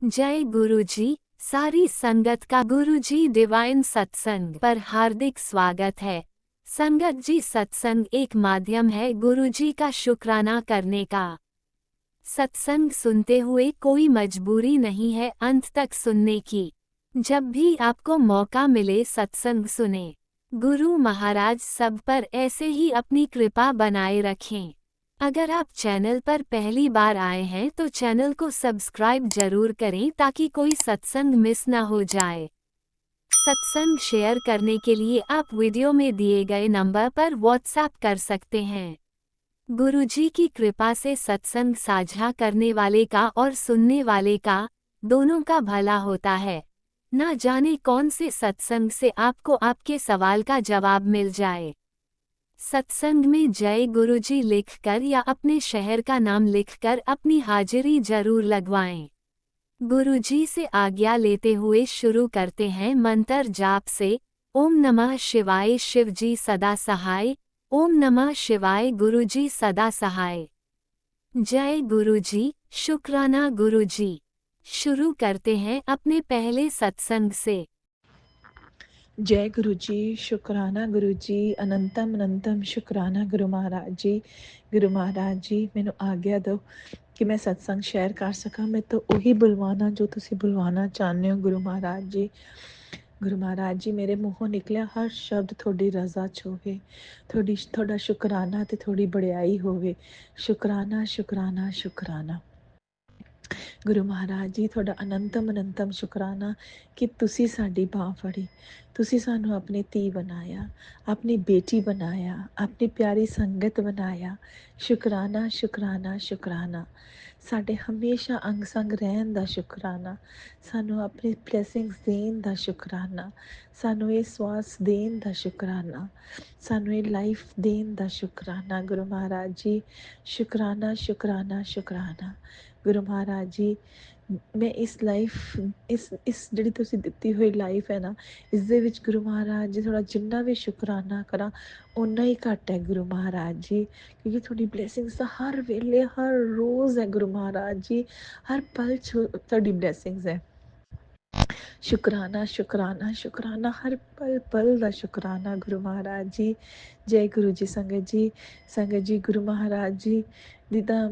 जय गुरुजी। सारी संगत का गुरुजी डिवाइन सत्संग पर हार्दिक स्वागत है। संगत जी, सत्संग एक माध्यम है गुरुजी का शुक्राना करने का। सत्संग सुनते हुए कोई मजबूरी नहीं है अंत तक सुनने की। जब भी आपको मौका मिले सत्संग सुने। गुरु महाराज सब पर ऐसे ही अपनी कृपा बनाए रखें। अगर आप चैनल पर पहली बार आए हैं तो चैनल को सब्सक्राइब जरूर करें ताकि कोई सत्संग मिस ना हो जाए। सत्संग शेयर करने के लिए आप वीडियो में दिए गए नंबर पर व्हाट्सएप कर सकते हैं। गुरुजी की कृपा से सत्संग साझा करने वाले का और सुनने वाले का, दोनों का भला होता है। ना जाने कौन से सत्संग से आपको आपके सवाल का जवाब मिल जाए। सत्संग में जय गुरुजी लिखकर या अपने शहर का नाम लिखकर अपनी हाजिरी जरूर लगवाएं। गुरुजी से आज्ञा लेते हुए शुरू करते हैं मंत्र जाप से। ओम नमः शिवाय शिवजी सदा सहाय। ओम नमः शिवाय गुरुजी सदा सहाय। जय गुरुजी, शुक्राना गुरुजी। शुरू करते हैं अपने पहले सत्संग से। जय गुरु जी, शुक्राना गुरु जी, अनंतम अनंतम शुक्राना गुरु महाराज जी। गुरु महाराज जी, मैनू आग्ञा दो कि मैं सत्संग शेयर कर सकां। मैं तो उही बुलवाना जो तुसी बुलवाना चाहते हो गुरु महाराज जी। गुरु महाराज जी, मेरे मूहों निकलिया हर शब्द थोड़ी रजा च होवे, थोड़ा शुकराना ते थोड़ी बड़ियाई होवे। शुकराना शुकराना शुकराना। गुरु महाराज जी, ਤੁਹਾਡਾ ਅਨੰਤਮ ਅਨੰਤਮ ਸ਼ੁਕਰਾਨਾ ਕਿ ਤੁਸੀਂ ਸਾਡੀ ਬਾਹ ਫੜੀ, ਤੁਸੀਂ ਸਾਨੂੰ ਆਪਣੀ ਧੀ ਬਣਾਇਆ, ਆਪਣੀ ਬੇਟੀ ਬਣਾਇਆ, ਆਪਣੀ ਪਿਆਰੀ ਸੰਗਤ ਬਣਾਇਆ। ਸ਼ੁਕਰਾਨਾ ਸ਼ੁਕਰਾਨਾ ਸ਼ੁਕਰਾਨਾ। ਸਾਡੇ ਹਮੇਸ਼ਾ ਅੰਗ ਸੰਗ ਰਹਿਣ ਦਾ ਸ਼ੁਕਰਾਨਾ, ਸਾਨੂੰ ਆਪਣੀ ਬਲੇਸਿੰਗਸ ਦੇਣ ਦਾ ਸ਼ੁਕਰਾਨਾ, ਸਾਨੂੰ ਇਹ ਸਵਾਸ ਦੇਣ ਦਾ ਸ਼ੁਕਰਾਨਾ, ਸਾਨੂੰ ਇਹ ਲਾਈਫ ਦੇਣ ਦਾ ਸ਼ੁਕਰਾਨਾ। ਗੁਰੂ ਮਹਾਰਾਜ ਜੀ, ਸ਼ੁਕਰਾਨਾ ਸ਼ੁਕਰਾਨਾ ਸ਼ੁਕਰਾਨਾ। ਗੁਰੂ ਮਹਾਰਾਜ ਜੀ, ਮੈਂ ਇਸ ਲਾਈਫ ਇਸ ਜਿਹੜੀ ਤੁਸੀਂ ਦਿੱਤੀ ਹੋਈ ਲਾਈਫ ਹੈ ਨਾ, ਇਸ ਦੇ ਵਿੱਚ ਗੁਰੂ ਮਹਾਰਾਜ ਜੀ ਥੋੜ੍ਹਾ ਜਿੰਨਾ ਵੀ ਸ਼ੁਕਰਾਨਾ ਕਰਾਂ ਓਨਾ ਹੀ ਘੱਟ ਹੈ ਗੁਰੂ ਮਹਾਰਾਜ ਜੀ। ਕਿਉਂਕਿ ਤੁਹਾਡੀ ਬਲੈਸਿੰਗਸ ਤਾਂ ਹਰ ਵੇਲੇ ਹਰ ਰੋਜ਼ ਹੈ ਗੁਰੂ ਮਹਾਰਾਜ ਜੀ, ਹਰ ਪਲ 'ਚ ਤੁਹਾਡੀ ਬਲੈਸਿੰਗਸ ਹੈ। ਸ਼ੁਕਰਾਨਾ ਸ਼ੁਕਰਾਨਾ ਸ਼ੁਕਰਾਨਾ, ਹਰ ਪਲ ਪਲ ਦਾ ਸ਼ੁਕਰਾਨਾ ਗੁਰੂ ਮਹਾਰਾਜ ਜੀ। ਜੈ ਗੁਰੂ ਜੀ। ਸੰਗਤ ਜੀ ਗੁਰੂ ਮਹਾਰਾਜ ਜੀ ਦੀ ਤਾਂ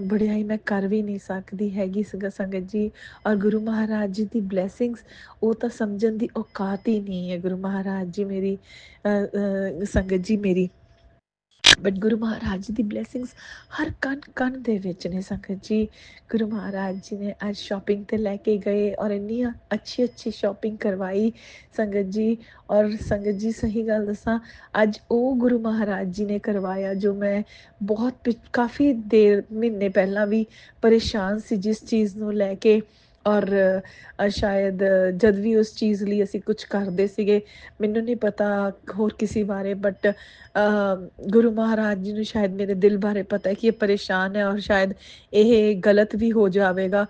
ਬੜਿਆਈ ਮੈਂ ਕਰ ਵੀ ਨਹੀਂ ਸਕਦੀ ਹੈਗੀ ਸੰਗਤ ਜੀ। ਔਰ ਗੁਰੂ ਮਹਾਰਾਜ ਜੀ ਦੀ ਬਲੈਸਿੰਗਸ ਉਹ ਤਾਂ ਸਮਝਣ ਦੀ ਔਕਾਤ ਹੀ ਨਹੀਂ ਹੈ ਗੁਰੂ ਮਹਾਰਾਜ ਜੀ ਮੇਰੀ ਸੰਗਤ ਜੀ ਮੇਰੀ। But Guru Maharaj ji the blessings ਹਰ ਕਣ ਕਣ ਦੇ ਵਿੱਚ ਨੇ ਸੰਗਤ ਜੀ। ਗੁਰੂ ਮਹਾਰਾਜ ਜੀ ਨੇ ਅੱਜ ਸ਼ਾਪਿੰਗ 'ਤੇ ਲੈ ਕੇ ਗਏ ਔਰ ਇੰਨੀ ਅੱਛੀ ਅੱਛੀ ਸ਼ਾਪਿੰਗ ਕਰਵਾਈ ਸੰਗਤ ਜੀ। ਔਰ ਸੰਗਤ ਜੀ, ਸਹੀ ਗੱਲ ਦੱਸਾਂ, ਅੱਜ ਉਹ ਗੁਰੂ ਮਹਾਰਾਜ ਜੀ ਨੇ ਕਰਵਾਇਆ ਜੋ ਮੈਂ ਬਹੁਤ ਕਾਫੀ ਦੇਰ ਮਹੀਨੇ ਪਹਿਲਾਂ ਵੀ ਪਰੇਸ਼ਾਨ ਸੀ ਜਿਸ ਚੀਜ਼ ਨੂੰ ਲੈ ਕੇ। ਔਰ ਸ਼ਾਇਦ ਜਦ ਵੀ ਉਸ ਚੀਜ਼ ਲਈ ਅਸੀਂ ਕੁਝ ਕਰਦੇ ਸੀਗੇ, ਮੈਨੂੰ ਨਹੀਂ ਪਤਾ ਹੋਰ ਕਿਸੇ ਬਾਰੇ, ਬਟ ਗੁਰੂ ਮਹਾਰਾਜ ਜੀ ਨੂੰ ਸ਼ਾਇਦ ਮੇਰੇ ਦਿਲ ਬਾਰੇ ਪਤਾ ਹੈ ਕਿ ਇਹ ਪਰੇਸ਼ਾਨ ਹੈ ਔਰ ਸ਼ਾਇਦ ਇਹ ਗਲਤ ਵੀ ਹੋ ਜਾਵੇਗਾ।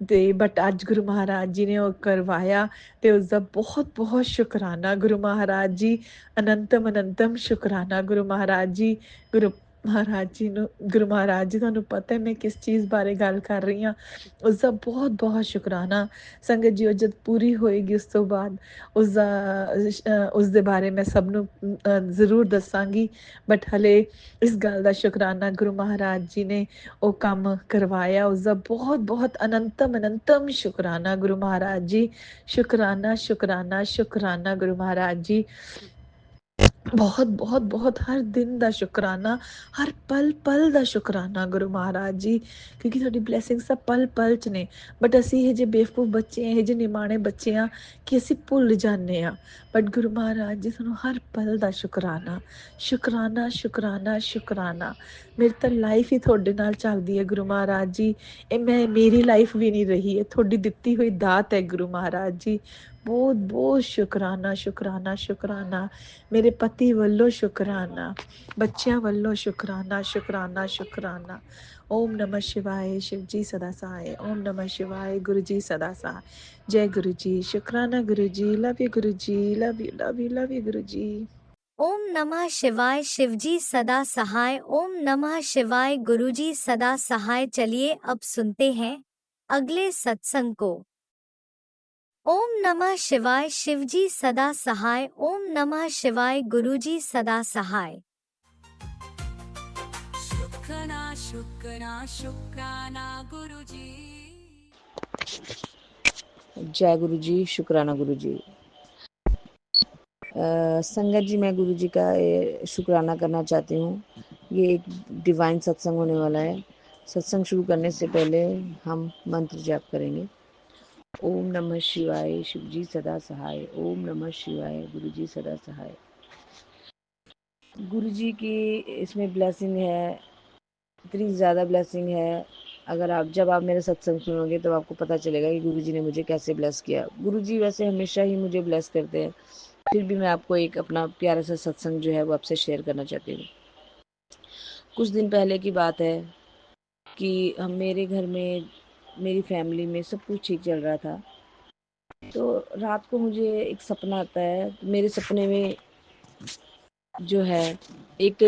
ਅਤੇ ਬਟ ਅੱਜ ਗੁਰੂ ਮਹਾਰਾਜ ਜੀ ਨੇ ਉਹ ਕਰਵਾਇਆ ਅਤੇ ਉਸਦਾ ਬਹੁਤ ਬਹੁਤ ਸ਼ੁਕਰਾਨਾ ਗੁਰੂ ਮਹਾਰਾਜ ਜੀ। ਅਨੰਤਮ ਅਨੰਤਮ ਸ਼ੁਕਰਾਨਾ ਗੁਰੂ ਮਹਾਰਾਜ ਜੀ। ਗੁਰੂ ਮਹਾਰਾਜ ਜੀ ਨੂੰ, ਗੁਰੂ ਮਹਾਰਾਜ ਜੀ, ਤੁਹਾਨੂੰ ਪਤਾ ਹੈ ਮੈਂ ਕਿਸ ਚੀਜ਼ ਬਾਰੇ ਗੱਲ ਕਰ ਰਹੀ ਹਾਂ। ਉਸਦਾ ਬਹੁਤ ਬਹੁਤ ਸ਼ੁਕਰਾਨਾ ਸੰਗਤ ਜੀ। ਉਹ ਜਦ ਪੂਰੀ ਹੋਏਗੀ ਉਸ ਤੋਂ ਬਾਅਦ ਉਸਦੇ ਬਾਰੇ ਮੈਂ ਸਭ ਨੂੰ ਜ਼ਰੂਰ ਦੱਸਾਂਗੀ। ਬਟ ਹਲੇ ਇਸ ਗੱਲ ਦਾ ਸ਼ੁਕਰਾਨਾ ਗੁਰੂ ਮਹਾਰਾਜ ਜੀ ਨੇ ਉਹ ਕੰਮ ਕਰਵਾਇਆ, ਉਸਦਾ ਬਹੁਤ ਬਹੁਤ ਅਨੰਤਮ ਅਨੰਤਮ ਸ਼ੁਕਰਾਨਾ ਗੁਰੂ ਮਹਾਰਾਜ ਜੀ। ਸ਼ੁਕਰਾਨਾ ਸ਼ੁਕਰਾਨਾ ਸ਼ੁਕਰਾਨਾ ਗੁਰੂ ਮਹਾਰਾਜ ਜੀ। ਬਹੁਤ ਬਹੁਤ ਬਹੁਤ ਹਰ ਦਿਨ ਦਾ ਸ਼ੁਕਰਾਨਾ, ਹਰ ਪਲ ਪਲ ਦਾ ਸ਼ੁਕਰਾਨਾ ਗੁਰੂ ਮਹਾਰਾਜ ਜੀ। ਕਿਉਂਕਿ ਤੁਹਾਡੀ ਬਲੈਸਿੰਗਸ ਤਾਂ ਪਲ ਪਲ 'ਚ ਨੇ। ਬਟ ਅਸੀਂ ਇਹ ਜਿਹੇ ਬੇਵਕੂਫ ਬੱਚੇ ਹਾਂ, ਇਹ ਜਿਹੇ ਨਿਮਾਣੇ ਬੱਚੇ ਹਾਂ ਕਿ ਅਸੀਂ ਭੁੱਲ ਜਾਂਦੇ ਹਾਂ। ਬਟ ਗੁਰੂ ਮਹਾਰਾਜ ਜੀ ਸਾਨੂੰ ਹਰ ਪਲ ਦਾ ਸ਼ੁਕਰਾਨਾ, ਸ਼ੁਕਰਾਨਾ ਸ਼ੁਕਰਾਨਾ ਸ਼ੁਕਰਾਨਾ। ਮੇਰੀ ਤਾਂ ਲਾਈਫ ਹੀ ਤੁਹਾਡੇ ਨਾਲ ਚੱਲਦੀ ਹੈ ਗੁਰੂ ਮਹਾਰਾਜ ਜੀ। ਇਹ ਮੇਰੀ ਲਾਈਫ ਵੀ ਨਹੀਂ ਰਹੀ, ਇਹ ਤੁਹਾਡੀ ਦਿੱਤੀ ਹੋਈ ਦਾਤ ਹੈ ਗੁਰੂ ਮਹਾਰਾਜ ਜੀ। ਬਹੁਤ ਬਹੁਤ ਸ਼ੁਕਰਾਨਾ ਸ਼ੁਕਰਾਨਾ ਸ਼ੁਕਰਾਨਾ। ਮੇਰੇ ਪਤੀ ਵੱਲੋਂ ਸ਼ੁਕਰਾਨਾ, ਬੱਚਿਆਂ ਵੱਲੋਂ ਸ਼ੁਕਰਾਨਾ ਸ਼ੁਕਰਾਨਾ ਸ਼ੁਕਰਾਨਾ। ਓਮ ਨਮः शिवाय शिव जी सदा सहाय। ओम नमः शिवाय गुरु जी सदा सहाय। जय गुरु जी। शुक्राना गुरु ji. Love you Guru ji. Love you love you love you Guru ji. ओम नमः शिवाय शिवजी सदा सहाय। ओम नमः शिवाय गुरुजी सदा सहाय। चलिए अब सुनते हैं अगले सत्संग को। ओम नमः शिवाय। शिवजी सदा सहाय। ओम नमः शिवाय। गुरुजी सदा सहाय। शुक्राना शुक्राना शुक्राना गुरुजी। जय गुरु जी, शुक्राना गुरु जी। संगत जी, मैं गुरु जी का शुक्राना करना चाहती हूँ। ये एक डिवाइन सत्संग होने वाला है। सत्संग शुरू करने से पहले हम मंत्र जाप करेंगे। ओम नमः शिवाय, शिव जी सदा सहाय। ओम नमः शिवाय, गुरु जी सदा सहाय। गुरु जी की इसमें ब्लेसिंग है, इतनी ज़्यादा ब्लेसिंग है। अगर जब आप मेरे सत्संग सुनोगे तो आपको पता चलेगा कि गुरु जी ने मुझे कैसे ब्लेस किया। गुरु जी वैसे हमेशा ही मुझे ब्लेस करते हैं, फिर भी मैं आपको एक अपना प्यारा सा सत्संग जो है वो आपसे शेयर करना चाहती हूँ। कुछ दिन पहले की बात है कि हम मेरे घर में, मेरी फैमिली में सब कुछ ठीक चल रहा था। तो रात को मुझे एक सपना आता है। तो मेरे सपने में जो है एक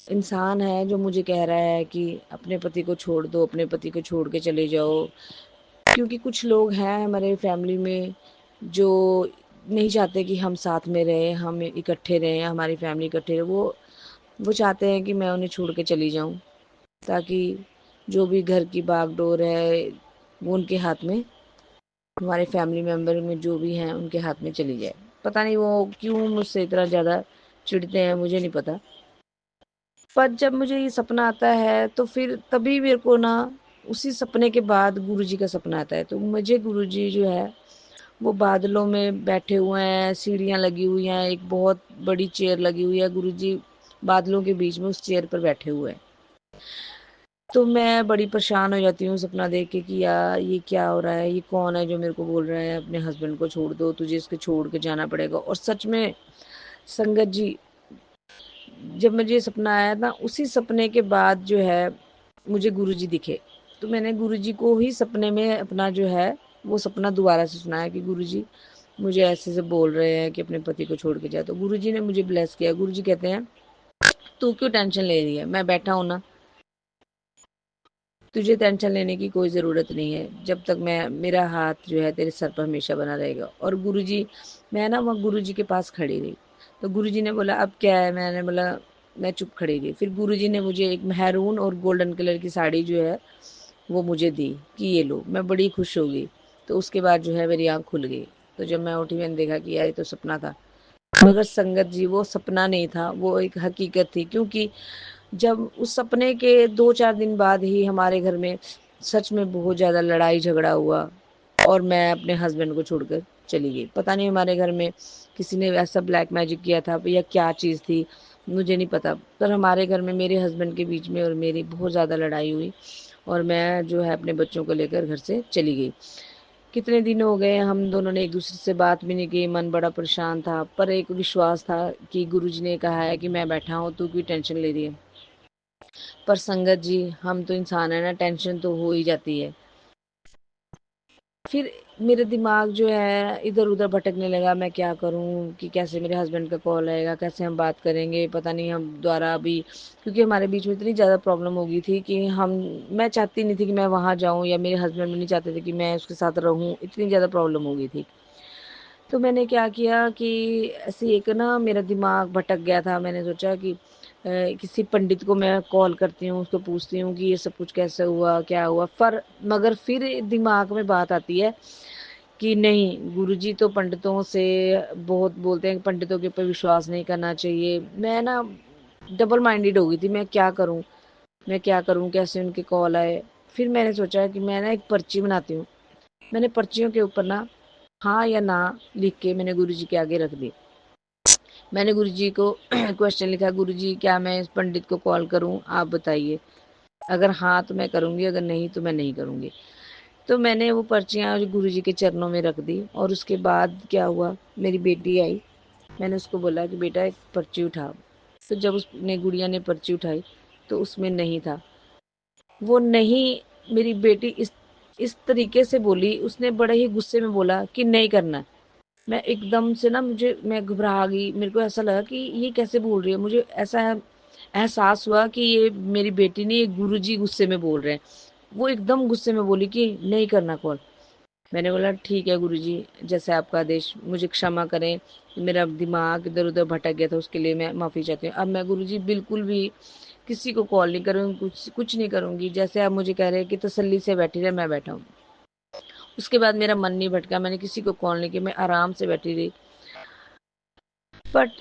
इंसान है जो मुझे कह रहा है कि अपने पति को छोड़ दो, अपने पति को छोड़ के चले जाओ। क्योंकि कुछ लोग हैं हमारे फैमिली में जो नहीं चाहते कि हम साथ में रहें, हम इकट्ठे रहें, हमारी फैमिली इकट्ठे रहे। वो चाहते हैं कि मैं उन्हें छोड़ के चली जाऊं, ताकि जो भी घर की बागडोर है वो उनके हाथ में, हमारे फैमिली मेम्बर में जो भी हैं उनके हाथ में चली जाए। पता नहीं वो क्यों मुझसे इतना ज़्यादा चिढ़ते हैं, मुझे नहीं पता। पर जब मुझे ये सपना आता है तो फिर तभी मेरे को ना, उसी सपने के बाद गुरुजी का सपना आता है। तो मुझे गुरुजी जो है वो बादलों में बैठे हुए हैं, सीढ़ियाँ लगी हुई हैं, एक बहुत बड़ी चेयर लगी हुई है, गुरुजी बादलों के बीच में उस चेयर पर बैठे हुए हैं। तो मैं बड़ी परेशान हो जाती हूँ सपना देख के कि यार ये क्या हो रहा है, ये कौन है जो मेरे को बोल रहा है अपने हस्बैंड को छोड़ दो, तुझे इसके छोड़ के जाना पड़ेगा। और सच में संगत जी, जब मुझे सपना आया ना, उसी सपने के बाद जो है मुझे गुरुजी दिखे। तो मैंने गुरुजी को ही सपने में अपना जो है वो सपना दोबारा से सुनाया कि गुरुजी मुझे ऐसे से बोल रहे हैं कि अपने पति को छोड़ के जाए। तो गुरुजी ने मुझे ब्लेस किया। गुरुजी कहते हैं तू क्यों टेंशन ले रही है, मैं बैठा हूं ना, तुझे टेंशन लेने की कोई ज़रूरत नहीं है। जब तक मैं, मेरा हाथ जो है तेरे सर पर हमेशा बना रहेगा। और गुरुजी, मैं ना वहाँ गुरुजी के पास खड़ी रही। तो गुरुजी ने बोला अब क्या है, मैंने बोला, मैं चुप खड़ी रही। फिर गुरुजी ने मुझे एक मैरून और गोल्डन कलर की साड़ी जो है वो मुझे दी कि ये लो। मैं बड़ी खुश हो गई। तो उसके बाद जो है मेरी आँख खुल गई। तो जब मैं उठी मैंने देखा कि यार ये तो सपना था। मगर संगत जी वो सपना नहीं था, वो एक हकीकत थी। क्योंकि जब उस सपने के 2-4 दिन बाद ही हमारे घर में सच में बहुत ज़्यादा लड़ाई झगड़ा हुआ और मैं अपने हस्बैंड को छोड़कर चली गई। पता नहीं हमारे घर में किसी ने ऐसा ब्लैक मैजिक किया था या क्या चीज़ थी, मुझे नहीं पता। पर हमारे घर में मेरे हस्बैंड के बीच में और मेरी बहुत ज़्यादा लड़ाई हुई और मैं जो है अपने बच्चों को लेकर घर से चली गई। कितने दिन हो गए हम दोनों ने एक दूसरे से बात भी नहीं की, मन बड़ा परेशान था। पर एक विश्वास था कि गुरुजी ने कहा है कि मैं बैठा हूँ, तू क्यों टेंशन ले रही है। पर संगत जी, हम तो इंसान है ना, टेंशन तो हो ही जाती है। फिर मेरा दिमाग जो है इधर उधर भटकने लगा, मैं क्या करूं, कि कैसे मेरे हस्बैंड का कॉल आएगा, कैसे हम बात करेंगे, पता नहीं हम द्वारा अभी, क्योंकि हमारे बीच में इतनी ज़्यादा प्रॉब्लम हो गई थी कि मैं चाहती नहीं थी कि मैं वहाँ जाऊं, या मेरे हस्बैंड भी नहीं चाहते थे कि मैं उसके साथ रहूं। इतनी ज़्यादा प्रॉब्लम हो गई थी। तो मैंने क्या किया कि ऐसे एक ना मेरा दिमाग भटक गया था। मैंने सोचा कि किसी पंडित को मैं कॉल करती हूँ, उसको पूछती हूँ कि ये सब कुछ कैसे हुआ, क्या हुआ। मगर फिर दिमाग में बात आती है कि नहीं, गुरुजी तो पंडितों से बहुत बोलते हैं कि पंडितों के ऊपर विश्वास नहीं करना चाहिए। मैं ना डबल माइंडेड हो गई थी, मैं क्या करूँ, मैं क्या करूँ, कैसे उनके कॉल आए। फिर मैंने सोचा कि मैं ना एक पर्ची बनाती हूँ। मैंने पर्चियों के ऊपर ना हाँ या ना लिख के मैंने गुरुजी के आगे रख दी। मैंने गुरुजी को क्वेश्चन लिखा, गुरुजी क्या मैं इस पंडित को कॉल करूं, आप बताइए। अगर हाँ तो मैं करूंगी, अगर नहीं तो मैं नहीं करूंगी। तो मैंने वो पर्चियाँ गुरुजी के चरणों में रख दी। और उसके बाद क्या हुआ, मेरी बेटी आई। मैंने उसको बोला कि बेटा एक पर्ची उठा। तो जब उसने, गुड़िया ने पर्ची उठाई तो उसमें नहीं था। वो नहीं, मेरी बेटी इस तरीके से बोली, उसने बड़े ही गुस्से में बोला कि नहीं करना। मैं एकदम से ना, मैं घबरा गई। मेरे को ऐसा लगा कि ये कैसे बोल रही है। मुझे ऐसा एहसास हुआ कि ये मेरी बेटी नहीं, ये गुरुजी गुस्से में बोल रहे हैं। वो एकदम गुस्से में बोली कि नहीं करना कॉल। मैंने बोला ठीक है गुरुजी, जैसे आपका आदेश, मुझे क्षमा करें, मेरा दिमाग इधर-उधर भटक गया था, उसके लिए मैं माफ़ी चाहती हूँ। अब मैं गुरुजी बिल्कुल भी किसी को कॉल नहीं करूँगी, कुछ कुछ नहीं करूँगी, जैसे आप मुझे कह रहे हैं कि तसल्ली से बैठी रहे, मैं बैठा हूँ। उसके बाद मेरा मन नहीं भटका, मैंने किसी को कॉल नहीं किया, मैं आराम से बैठी रही। बट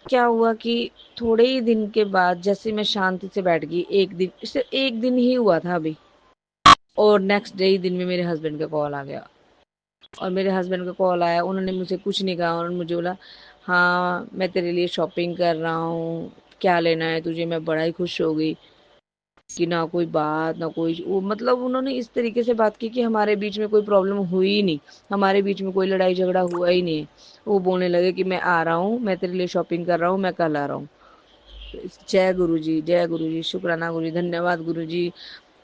क्या हुआ कि थोड़े ही दिन के बाद जैसे मैं शांति से बैठ गई, 1 दिन, सिर्फ 1 दिन ही हुआ था अभी, और नेक्स्ट डे ही दिन में मेरे हस्बैंड का कॉल आ गया। और मेरे हस्बैंड का कॉल आया, उन्होंने मुझसे कुछ नहीं कहा, उन्होंने मुझे बोला, हाँ मैं तेरे लिए शॉपिंग कर रहा हूँ, क्या लेना है तुझे। मैं बड़ा ही खुश हो गई कि ना कोई बात ना कोई वो, मतलब उन्होंने इस तरीके से बात की कि हमारे बीच में कोई प्रॉब्लम हुई ही नहीं, हमारे बीच में कोई लड़ाई झगड़ा हुआ ही नहीं है। वो बोलने लगे कि मैं आ रहा हूँ, मैं तेरे लिए शॉपिंग कर रहा हूँ, मैं कल आ रहा हूँ। जय गुरु जी, जय गुरु जी, शुक्राना गुरु जी, धन्यवाद गुरु जी।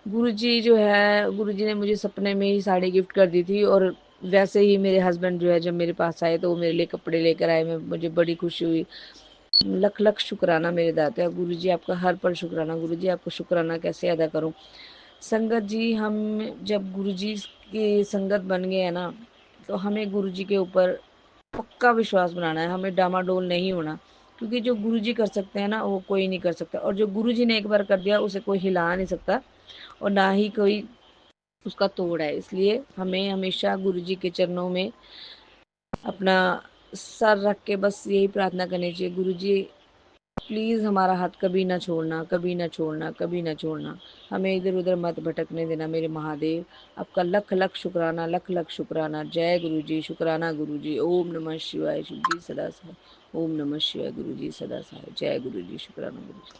गुरुजी जो है, गुरुजी ने मुझे सपने में ही साड़ी गिफ्ट कर दी थी, और वैसे ही मेरे हस्बैंड जो है जब मेरे पास आए तो वो मेरे लिए कपड़े लेकर आए, मैं मुझे बड़ी खुशी हुई। लख लख शुक्राना मेरे दाता गुरुजी, आपका हर पल शुक्राना गुरुजी, आपको शुक्राना कैसे अदा करूं। संगत जी, हम जब गुरुजी की संगत बन गए हैं ना, तो हमें गुरुजी के ऊपर पक्का विश्वास बनाना है, हमें डामाडोल नहीं होना, क्योंकि जो गुरुजी कर सकते हैं ना वो कोई नहीं कर सकता, और जो गुरुजी ने एक बार कर दिया उसे कोई हिला नहीं सकता, और ना ही कोई उसका तोड़ है। इसलिए हमें हमेशा गुरुजी के चरणों में अपना सर रख के बस यही प्रार्थना करनी चाहिए, गुरुजी प्लीज़ हमारा हाथ कभी ना छोड़ना, कभी ना छोड़ना, कभी ना छोड़ना, हमें इधर उधर मत भटकने देना मेरे महादेव। आपका लख लख शुक्राना, लख लख शुक्राना। जय गुरु जी, शुक्राना गुरु जी। ओम नमः शिवाय, शिव जी सदा सहाय। ओम नमः शिवाय, गुरु जी सदा सहाय। जय गुरु जी, शुक्राना गुरु जी।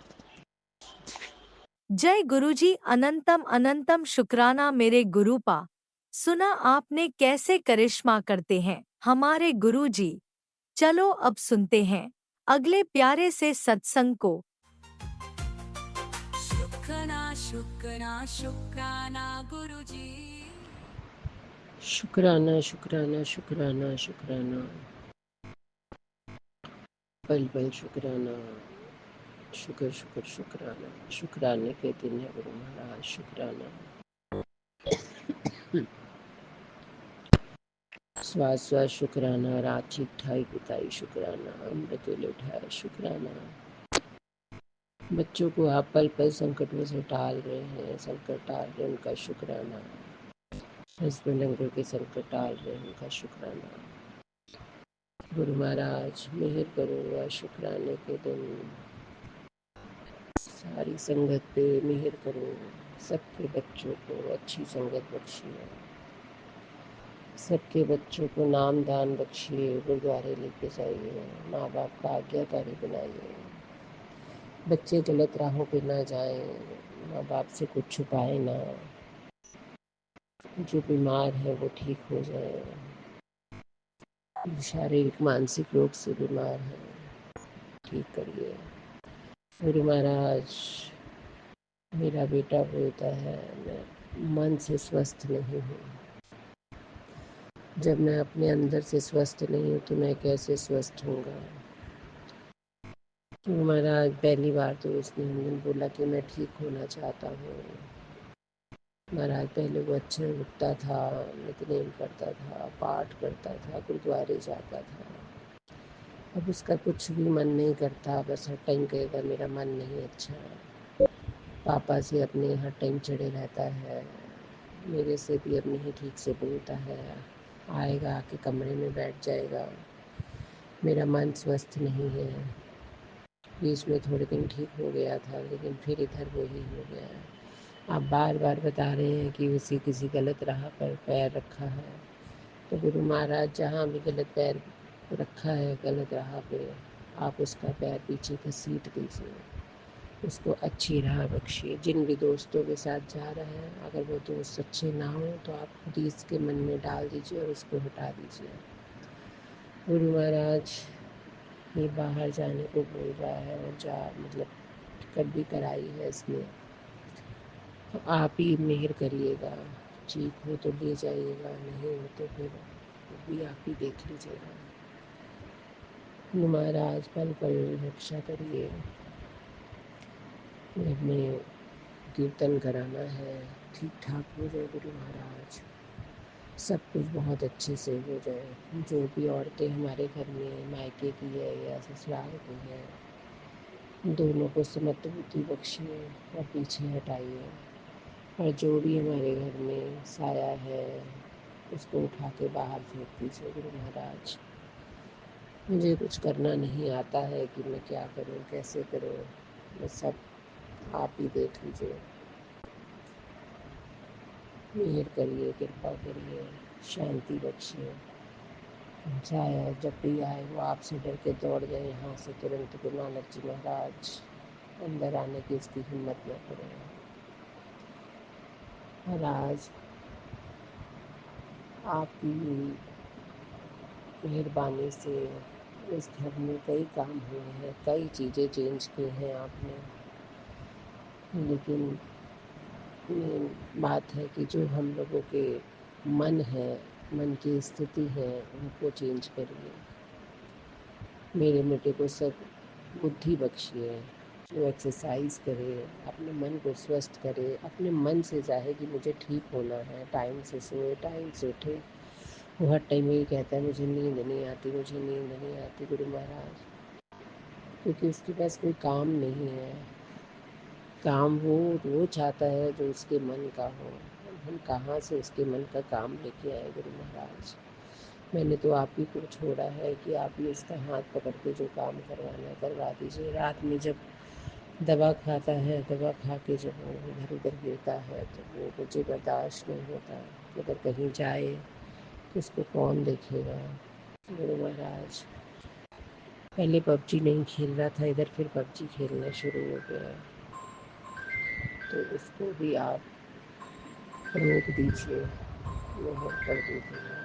जय गुरुजी, अनंतम अनंतम शुक्राना मेरे गुरुपा। सुना आपने कैसे करिश्मा करते हैं हमारे गुरुजी। चलो अब सुनते हैं अगले प्यारे से सत्संग को। शुक्राना शुक्राना शुक्राना गुरुजी। शुक्राना शुक्राना शुक्राना शुक्राना, पल पल शुक्राना, शुक्र शुक्र शुक्राना। शुक्राने के दिन है गुरु महाराज, शुक्राना। श्वास श्वास शुक्राना, रात ठीक ठाई बिताई शुक्राना, अमृत वेले उठाया शुक्राना। बच्चों को आप पल पल संकटों से टाल रहे हैं, संकट टाल रहे हैं, उनका शुक्राना। हस्बैंड अंकल के संकट टाल रहे हैं, उनका शुक्राना। गुरु महाराज मेहर करो, आज शुक्राने के दिन सारी संगत पे मेहर करो, सबके बच्चों को अच्छी संगत बख्शिए, सबके बच्चों को नाम दान बख्शिए, गुरुद्वारे लेके जाइए, माँ बाप का आज्ञाकारी बनाइए, बच्चे गलत राहों पे ना जाएं, माँ बाप से कुछ छुपाए ना, जो बीमार है वो ठीक हो जाए, शारीरिक मानसिक रोग से बीमार है ठीक करिए। गुरु महाराज मेरा बेटा बोलता है मैं मन से स्वस्थ नहीं हूँ, जब मैं अपने अंदर से स्वस्थ नहीं हूँ तो मैं कैसे स्वस्थ होऊंगा। तो महाराज पहली बार तो उसने हमने बोला कि मैं ठीक होना चाहता हूँ। महाराज पहले वो अच्छे उठता था, नित्यनेम करता था, पाठ करता था, गुरुद्वारे जाता था, अब उसका कुछ भी मन नहीं करता, बस हर टाइम कहेगा मेरा मन नहीं अच्छा, पापा से अपने हर टाइम चिढ़े रहता है, मेरे से भी अब नहीं ठीक से बोलता है, आएगा आके कमरे में बैठ जाएगा, मेरा मन स्वस्थ नहीं है। बीच में थोड़े दिन ठीक हो गया था, लेकिन फिर इधर वही हो गया है। आप बार बार बता रहे हैं कि उसी किसी गलत राह पर पैर रखा है, तो गुरु महाराज जहाँ भी गलत पैर रखा है गलत राह पे, आप उसका पैर पीछे घसीट दीजिए, उसको अच्छी राह बख्शिए। जिन भी दोस्तों के साथ जा रहे हैं, अगर वो दोस्त अच्छे ना हो तो आप खुद ही इसके मन में डाल दीजिए और उसको हटा दीजिए। गुरु महाराज ये बाहर जाने को बोल रहा है, और जा मतलब टिकट भी कराई है इसने, तो आप ही मेहर करिएगा, ठीक हो तो ले जाइएगा, नहीं हो तो फिर भी आप ही देख लीजिएगा। गुरु महाराज पल पल रक्षा करिए, घर में कीर्तन कराना है, ठीक ठाक हो जाए गुरु महाराज, सब कुछ बहुत अच्छे से हो जाए। जो भी औरतें हमारे घर में मायके की है या ससुराल की है, दोनों को समर्थ बुद्धि बख्शिए और पीछे हटाइए। और जो भी हमारे घर में साया है उसको उठा के बाहर फेंक दीजिए गुरु महाराज। मुझे कुछ करना नहीं आता है कि मैं क्या करूं, कैसे करूं, बस सब आप ही देख लीजिए। मेहर करिए, कृपा करिए, शांति बख्शिए। साया जब भी आए वो आपसे डर के दौड़ जाए यहाँ से तुरंत। गुरु नानक जी महाराज अंदर आने की उसकी हिम्मत न करें। महाराज आपकी मेहरबानी से इस घर में कई काम हुए हैं, कई चीज़ें चेंज की हैं आपने, लेकिन मेन बात है कि जो हम लोगों के मन है, मन की स्थिति है, उनको चेंज करिए। मेरे बेटे को सब बुद्धि बख्शिए, वो एक्सरसाइज करे, अपने मन को स्वस्थ करे, अपने मन से चाहे कि मुझे ठीक होना है, टाइम से सोए, टाइम से उठे। वो हर टाइम यही कहता है मुझे नींद नहीं आती, मुझे नींद नहीं आती गुरु महाराज, क्योंकि उसके पास कोई काम नहीं है। काम वो चाहता है जो उसके मन का हो। हम कहाँ से उसके मन का काम लेके आए गुरु महाराज। मैंने तो आप ही को छोड़ा है कि आप ही उसका हाथ पकड़ के जो काम करवाना है करवा दीजिए। रात में जब दवा खाता है, दवा खा के जब वो इधर उधर गिरता है तो वो मुझे बर्दाश्त नहीं होता। अगर कहीं जाए तो उसको कौन देखेगा गुरु महाराज। पहले पबजी नहीं खेल रहा था, इधर फिर पबजी खेलना शुरू हो गया, तो उसको भी आप रोक दीजिए, मोहर कर दीजिए।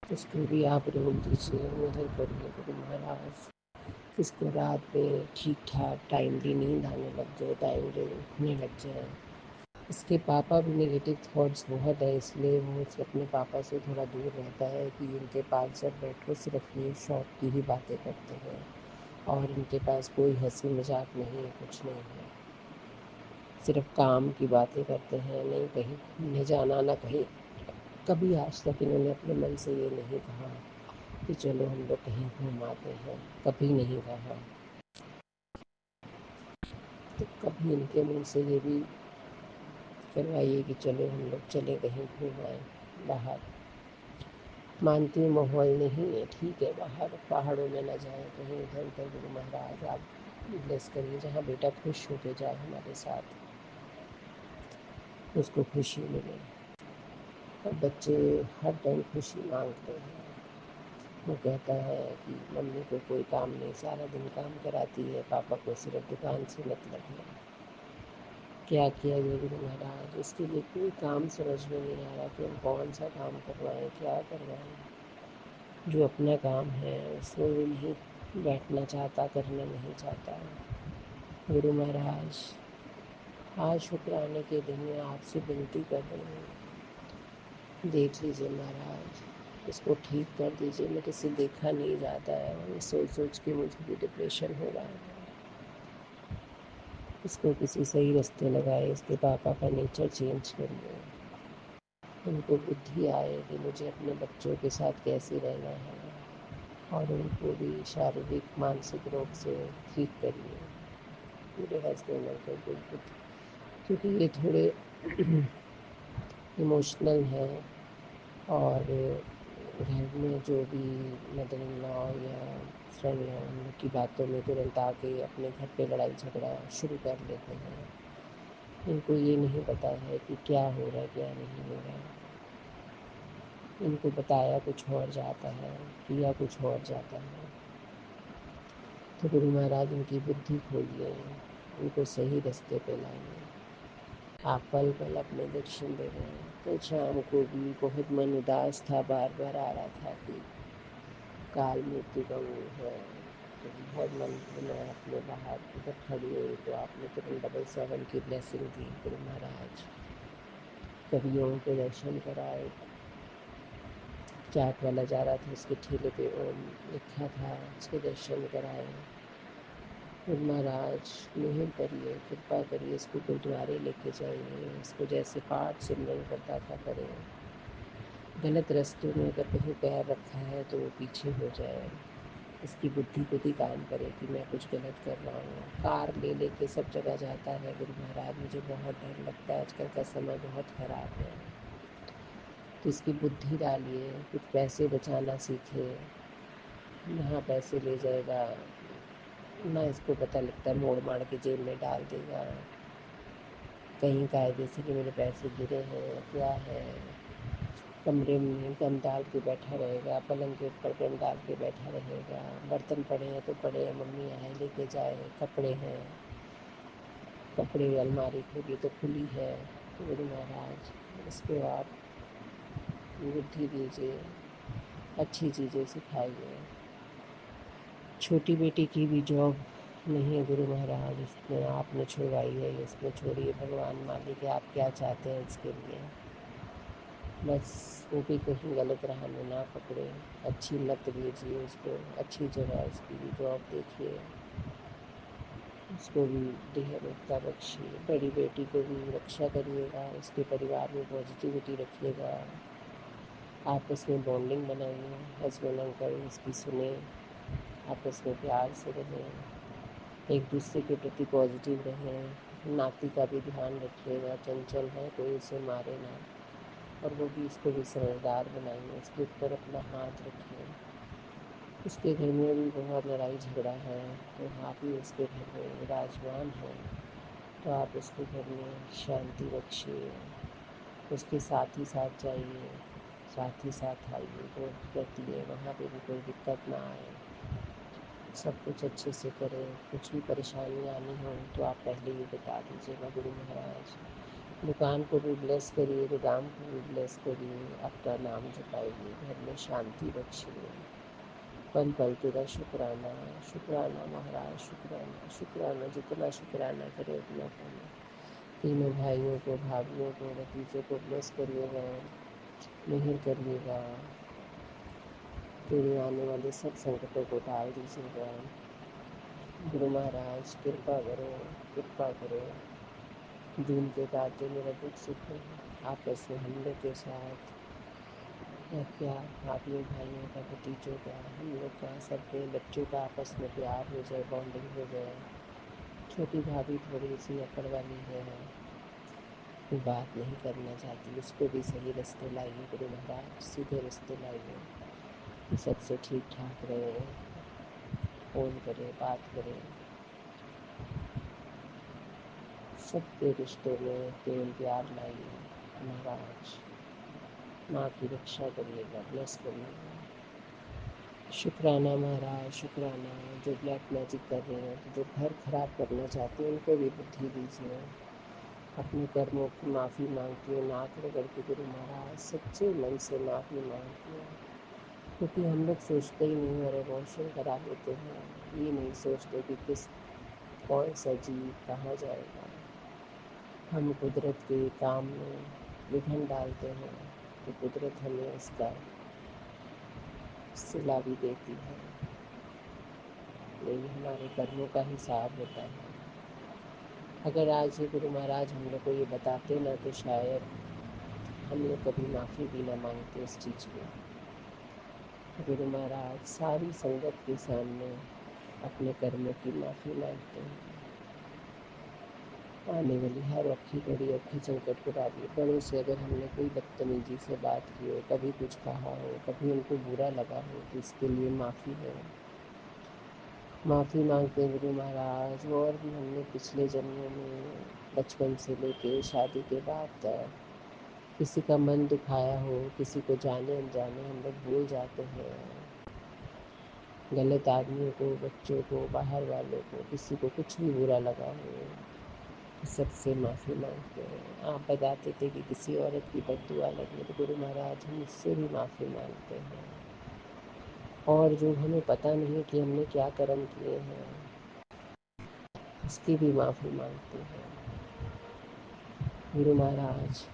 उसको भी आप रोक दीजिए, मोहर करिए गुरु महाराज। इसको रात में ठीक ठाक टाइमली नींद आने लग जाए, टाइमली उठने लग जाए। इसके पापा भी नेगेटिव थॉट्स बहुत है, इसलिए वो अपने पापा से थोड़ा दूर रहता है कि इनके पास जब बैठो सिर्फ ये शौक की ही बातें करते हैं और इनके पास कोई हंसी मजाक नहीं है, कुछ नहीं है, सिर्फ काम की बातें करते हैं। नहीं कहीं घूमने जाना, ना कहीं, कभी आज तक इन्होंने अपने मन से ये नहीं कहा कि चलो हम लोग कहीं घूम आते हैं, कभी नहीं कहा। तो कभी इनके मुंह से ये भी करवाइए कि चलो हम लोग चले कहीं घूम आए बाहर। मानती हूँ माहौल नहीं है, ठीक है, बाहर पहाड़ों में ना जाए, कहीं इधर उधर गुरु महाराज आप ब्लेस करिए, जहाँ बेटा खुश होके जाए हमारे साथ, उसको खुशी मिले। और बच्चे हर टाइम खुशी मांगते हैं। वो कहता है कि मम्मी को कोई काम नहीं, सारा दिन काम कराती है, पापा को सिर्फ दुकान से मतलब है। क्या किया जाए गुरु महाराज, इसके लिए कोई काम समझ में नहीं आ रहा कि हम कौन सा काम करवाएं, क्या करवाएं। जो अपना काम है उसमें भी नहीं बैठना चाहता, करना नहीं चाहता। गुरु महाराज आज शुक्राने के दिन में आपसे विनती कर रही हूँ, देख लीजिए महाराज, इसको ठीक कर दीजिए। मेरे से देखा नहीं जाता है और ये सोच सोच के मुझे भी डिप्रेशन हो रहा है। इसको किसी सही रास्ते लगाए, इसके पापा का नेचर चेंज करिए, उनको बुद्धि आए कि मुझे अपने बच्चों के साथ कैसे रहना है, और उनको भी शारीरिक मानसिक रोग से ठीक करिए। मेरे हस्बैंड को बिल्कुल, क्योंकि ये थोड़े इमोशनल है, और घर में जो भी मदर इन लॉ या फ्रेंड लॉ उनकी बातों में तुरंत आके अपने घर पे लड़ाई झगड़ा शुरू कर लेते हैं। इनको ये नहीं पता है कि क्या हो रहा है, क्या नहीं हो रहा है। इनको बताया कुछ और जाता है, किया कुछ और जाता है। तो गुरु महाराज इनकी बुद्धि खोलिए, उनको सही रास्ते पे लाइए। आप पल पल अपने दर्शन दे रहे हैं। तो शाम को भी बहुत मन उदास था, बार बार आ रहा था कि काल मृत्यु का वो है, तो बहुत मन को मैं अपने बाहर उधर खड़ी हुई तो आपने तुरंत 777 की ब्लेसिंग दी गुरु महाराज। कवियों के दर्शन कराए, चाट वाला जा रहा था, उसके ठेले पे ओम लिखा था, उसके दर्शन कराए। गुरु महाराज मेहर करिए, कृपा करिए, इसको गुरुद्वारे लेके जाइए, इसको जैसे पाठ सिमरन करता था करें। गलत रास्तों में अगर कहीं पैर रखा है तो वो पीछे हो जाए, इसकी बुद्धि खुद ही काम करे कि मैं कुछ गलत कर रहा हूँ। कार ले लेके सब जगह जाता है गुरु महाराज, मुझे बहुत डर लगता है, आजकल का समय बहुत ख़राब है। तो इसकी बुद्धि डालिए, कुछ पैसे बचाना सीखे। यहाँ पैसे ले जाएगा ना, इसको पता लगता है, मोड़ माड़ के जेब में डाल देगा, कहीं कायदे से कि मेरे पैसे गिरे हैं क्या है। कमरे में गन डाल के बैठा रहेगा, पलंग के ऊपर गन डाल के बैठा रहेगा, बर्तन पड़े हैं तो पड़े हैं, मम्मी आए लेके जाए, कपड़े हैं, कपड़े अलमारी खुली तो खुली है। तो गुरु महाराज इसको आप बुद्धि दीजिए, अच्छी चीज़ें सिखाइए। छोटी बेटी की भी जॉब नहीं है गुरु महाराज, इसमें आपने छुड़वाई है, इसमें छोड़िए, भगवान मालिक है, आप क्या चाहते हैं इसके लिए। बस वो भी कहीं गलत राह में ना पकड़े, अच्छी मत दीजिए उसको, अच्छी जगह उसकी भी जॉब देखिए, उसको भी देहरुखता बख्शिए। बड़ी बेटी को भी रक्षा करिएगा, उसके परिवार में पॉजिटिविटी रखिएगा, आपस में बॉन्डिंग बनाइए, हस्बैंड अंकल उसकी सुने, आपस में प्यार से रहें, एक दूसरे के प्रति पॉजिटिव रहें। नाती का भी ध्यान रखिएगा, चंचल है, कोई उसे मारे ना, और वो भी इसको भी समझदार बनाइए, उसके ऊपर अपना हाथ रखिए। उसके घर में भी बहुत लड़ाई झगड़ा है, तो आप ही उसके घर में विराजमान हैं, तो आप उसके घर में शांति बख्शिए। उसके साथ ही साथ जाइए, साथ ही साथ आइए, वो कहती है वहाँ पे भी कोई दिक्कत ना आए, सब कुछ अच्छे से करें। कुछ भी परेशानी आनी हो तो आप पहले ही बता दीजिएगा गुरु महाराज। दुकान को भी ब्लेस करिए, गोदाम को भी ब्लेस करिए, अपना नाम जपाइए, घर में शांति बख्शिए। पल पल तेरा शुक्राना, शुक्राना महाराज, शुक्राना, शुक्राना, जितना शुक्राना करे उतना कम। तीनों भाइयों को, भाभियों को, भतीजों को ब्लेस करिएगा, मेहर करिएगा, तेरे आने वाले सब संकटों को टाल दीजिएगा। गुरु महाराज कृपा करो, कृपा करो। दिन के बाद जो मेरा दुख सुख है, आपस में हम लोग के साथ या प्यार, भाइयों भाइयों का, भतीजों का, हम लोग का, सबके बच्चों का आपस में प्यार हो जाए, बॉन्डिंग हो जाए। छोटी भाभी थोड़ी सी अकड़ वाली है, वो बात नहीं करना चाहती, उसको भी सही रास्ते लाइए गुरु महाराज, सीधे रास्ते लाइए, कि सबसे ठीक ठाक रहे, फ़ोन करें, बात करें। सबके रिश्तों में प्रेम प्यार लाइए महाराज। माँ की रक्षा करिएगा, ब्लेस करिएगा। शुक्राना महाराज, शुक्राना। जो ब्लैक मैजिक कर रहे हैं, जो घर खराब करना चाहते हैं, उनको भी बुद्धि दीजिए। अपने कर्मों की माफ़ी मांगती है, नाक रगड़ के गुरु महाराज, सच्चे मन से माफ़ी मांगती है। क्योंकि हम लोग सोचते ही नहीं और इमोशन करा लेते हैं, ये नहीं सोचते कि किस कौन सा जीव कहाँ जाएगा। हम कुदरत के काम में विघन डालते हैं, तो कुदरत हमें उसका सिला भी देती है। यही हमारे कर्मों का हिसाब होता है। अगर आज ये गुरु महाराज हम लोग को ये बताते ना, तो शायद हम लोग कभी माफ़ी भी ना मांगते इस चीज़ की। गुरु महाराज सारी संगत के सामने अपने कर्मों की माफ़ी मांगते हैं। आने वाली हर औखी घड़ी, औखी संकट को डालिए। बड़ों से अगर हमने कोई बदतमीजी से बात की हो, कभी कुछ कहा हो, कभी उनको बुरा लगा हो, तो इसके लिए माफ़ी है, माफ़ी मांगते हैं गुरु महाराज। और भी हमने पिछले जन्मों में बचपन से लेके शादी के बाद तक किसी का मन दुखाया हो, किसी को जाने अनजाने हम लोग भूल जाते हैं। गलत आदमियों को, बच्चों को, बाहर वालों को, किसी को कुछ भी बुरा लगा हो, सबसे माफ़ी मांगते हैं। आप बताते थे कि किसी औरत की बद्दुआ लगे, तो गुरु महाराज हम उससे भी माफ़ी मांगते हैं। और जो हमें पता नहीं कि हमने क्या कर्म किए हैं, उसकी भी माफ़ी मांगते हैं। गुरु महाराज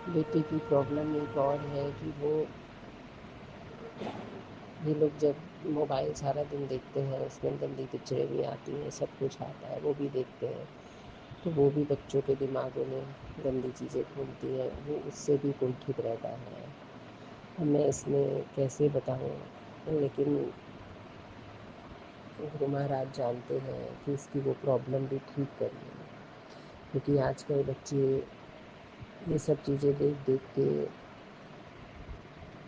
बेटे की प्रॉब्लम एक और है कि वो ये लोग जब मोबाइल सारा दिन देखते हैं, उसमें गंदी पिक्चरें भी आती हैं, सब कुछ आता है, वो भी देखते हैं, तो वो भी बच्चों के दिमागों में गंदी चीज़ें घूमती हैं, वो उससे भी कुंठित रहता है। अब मैं इसमें कैसे बताऊँ, लेकिन गुरु महाराज जानते हैं कि इसकी वो प्रॉब्लम भी ठीक करनी है, क्योंकि आजकल बच्चे ये सब चीज़ें देख देख के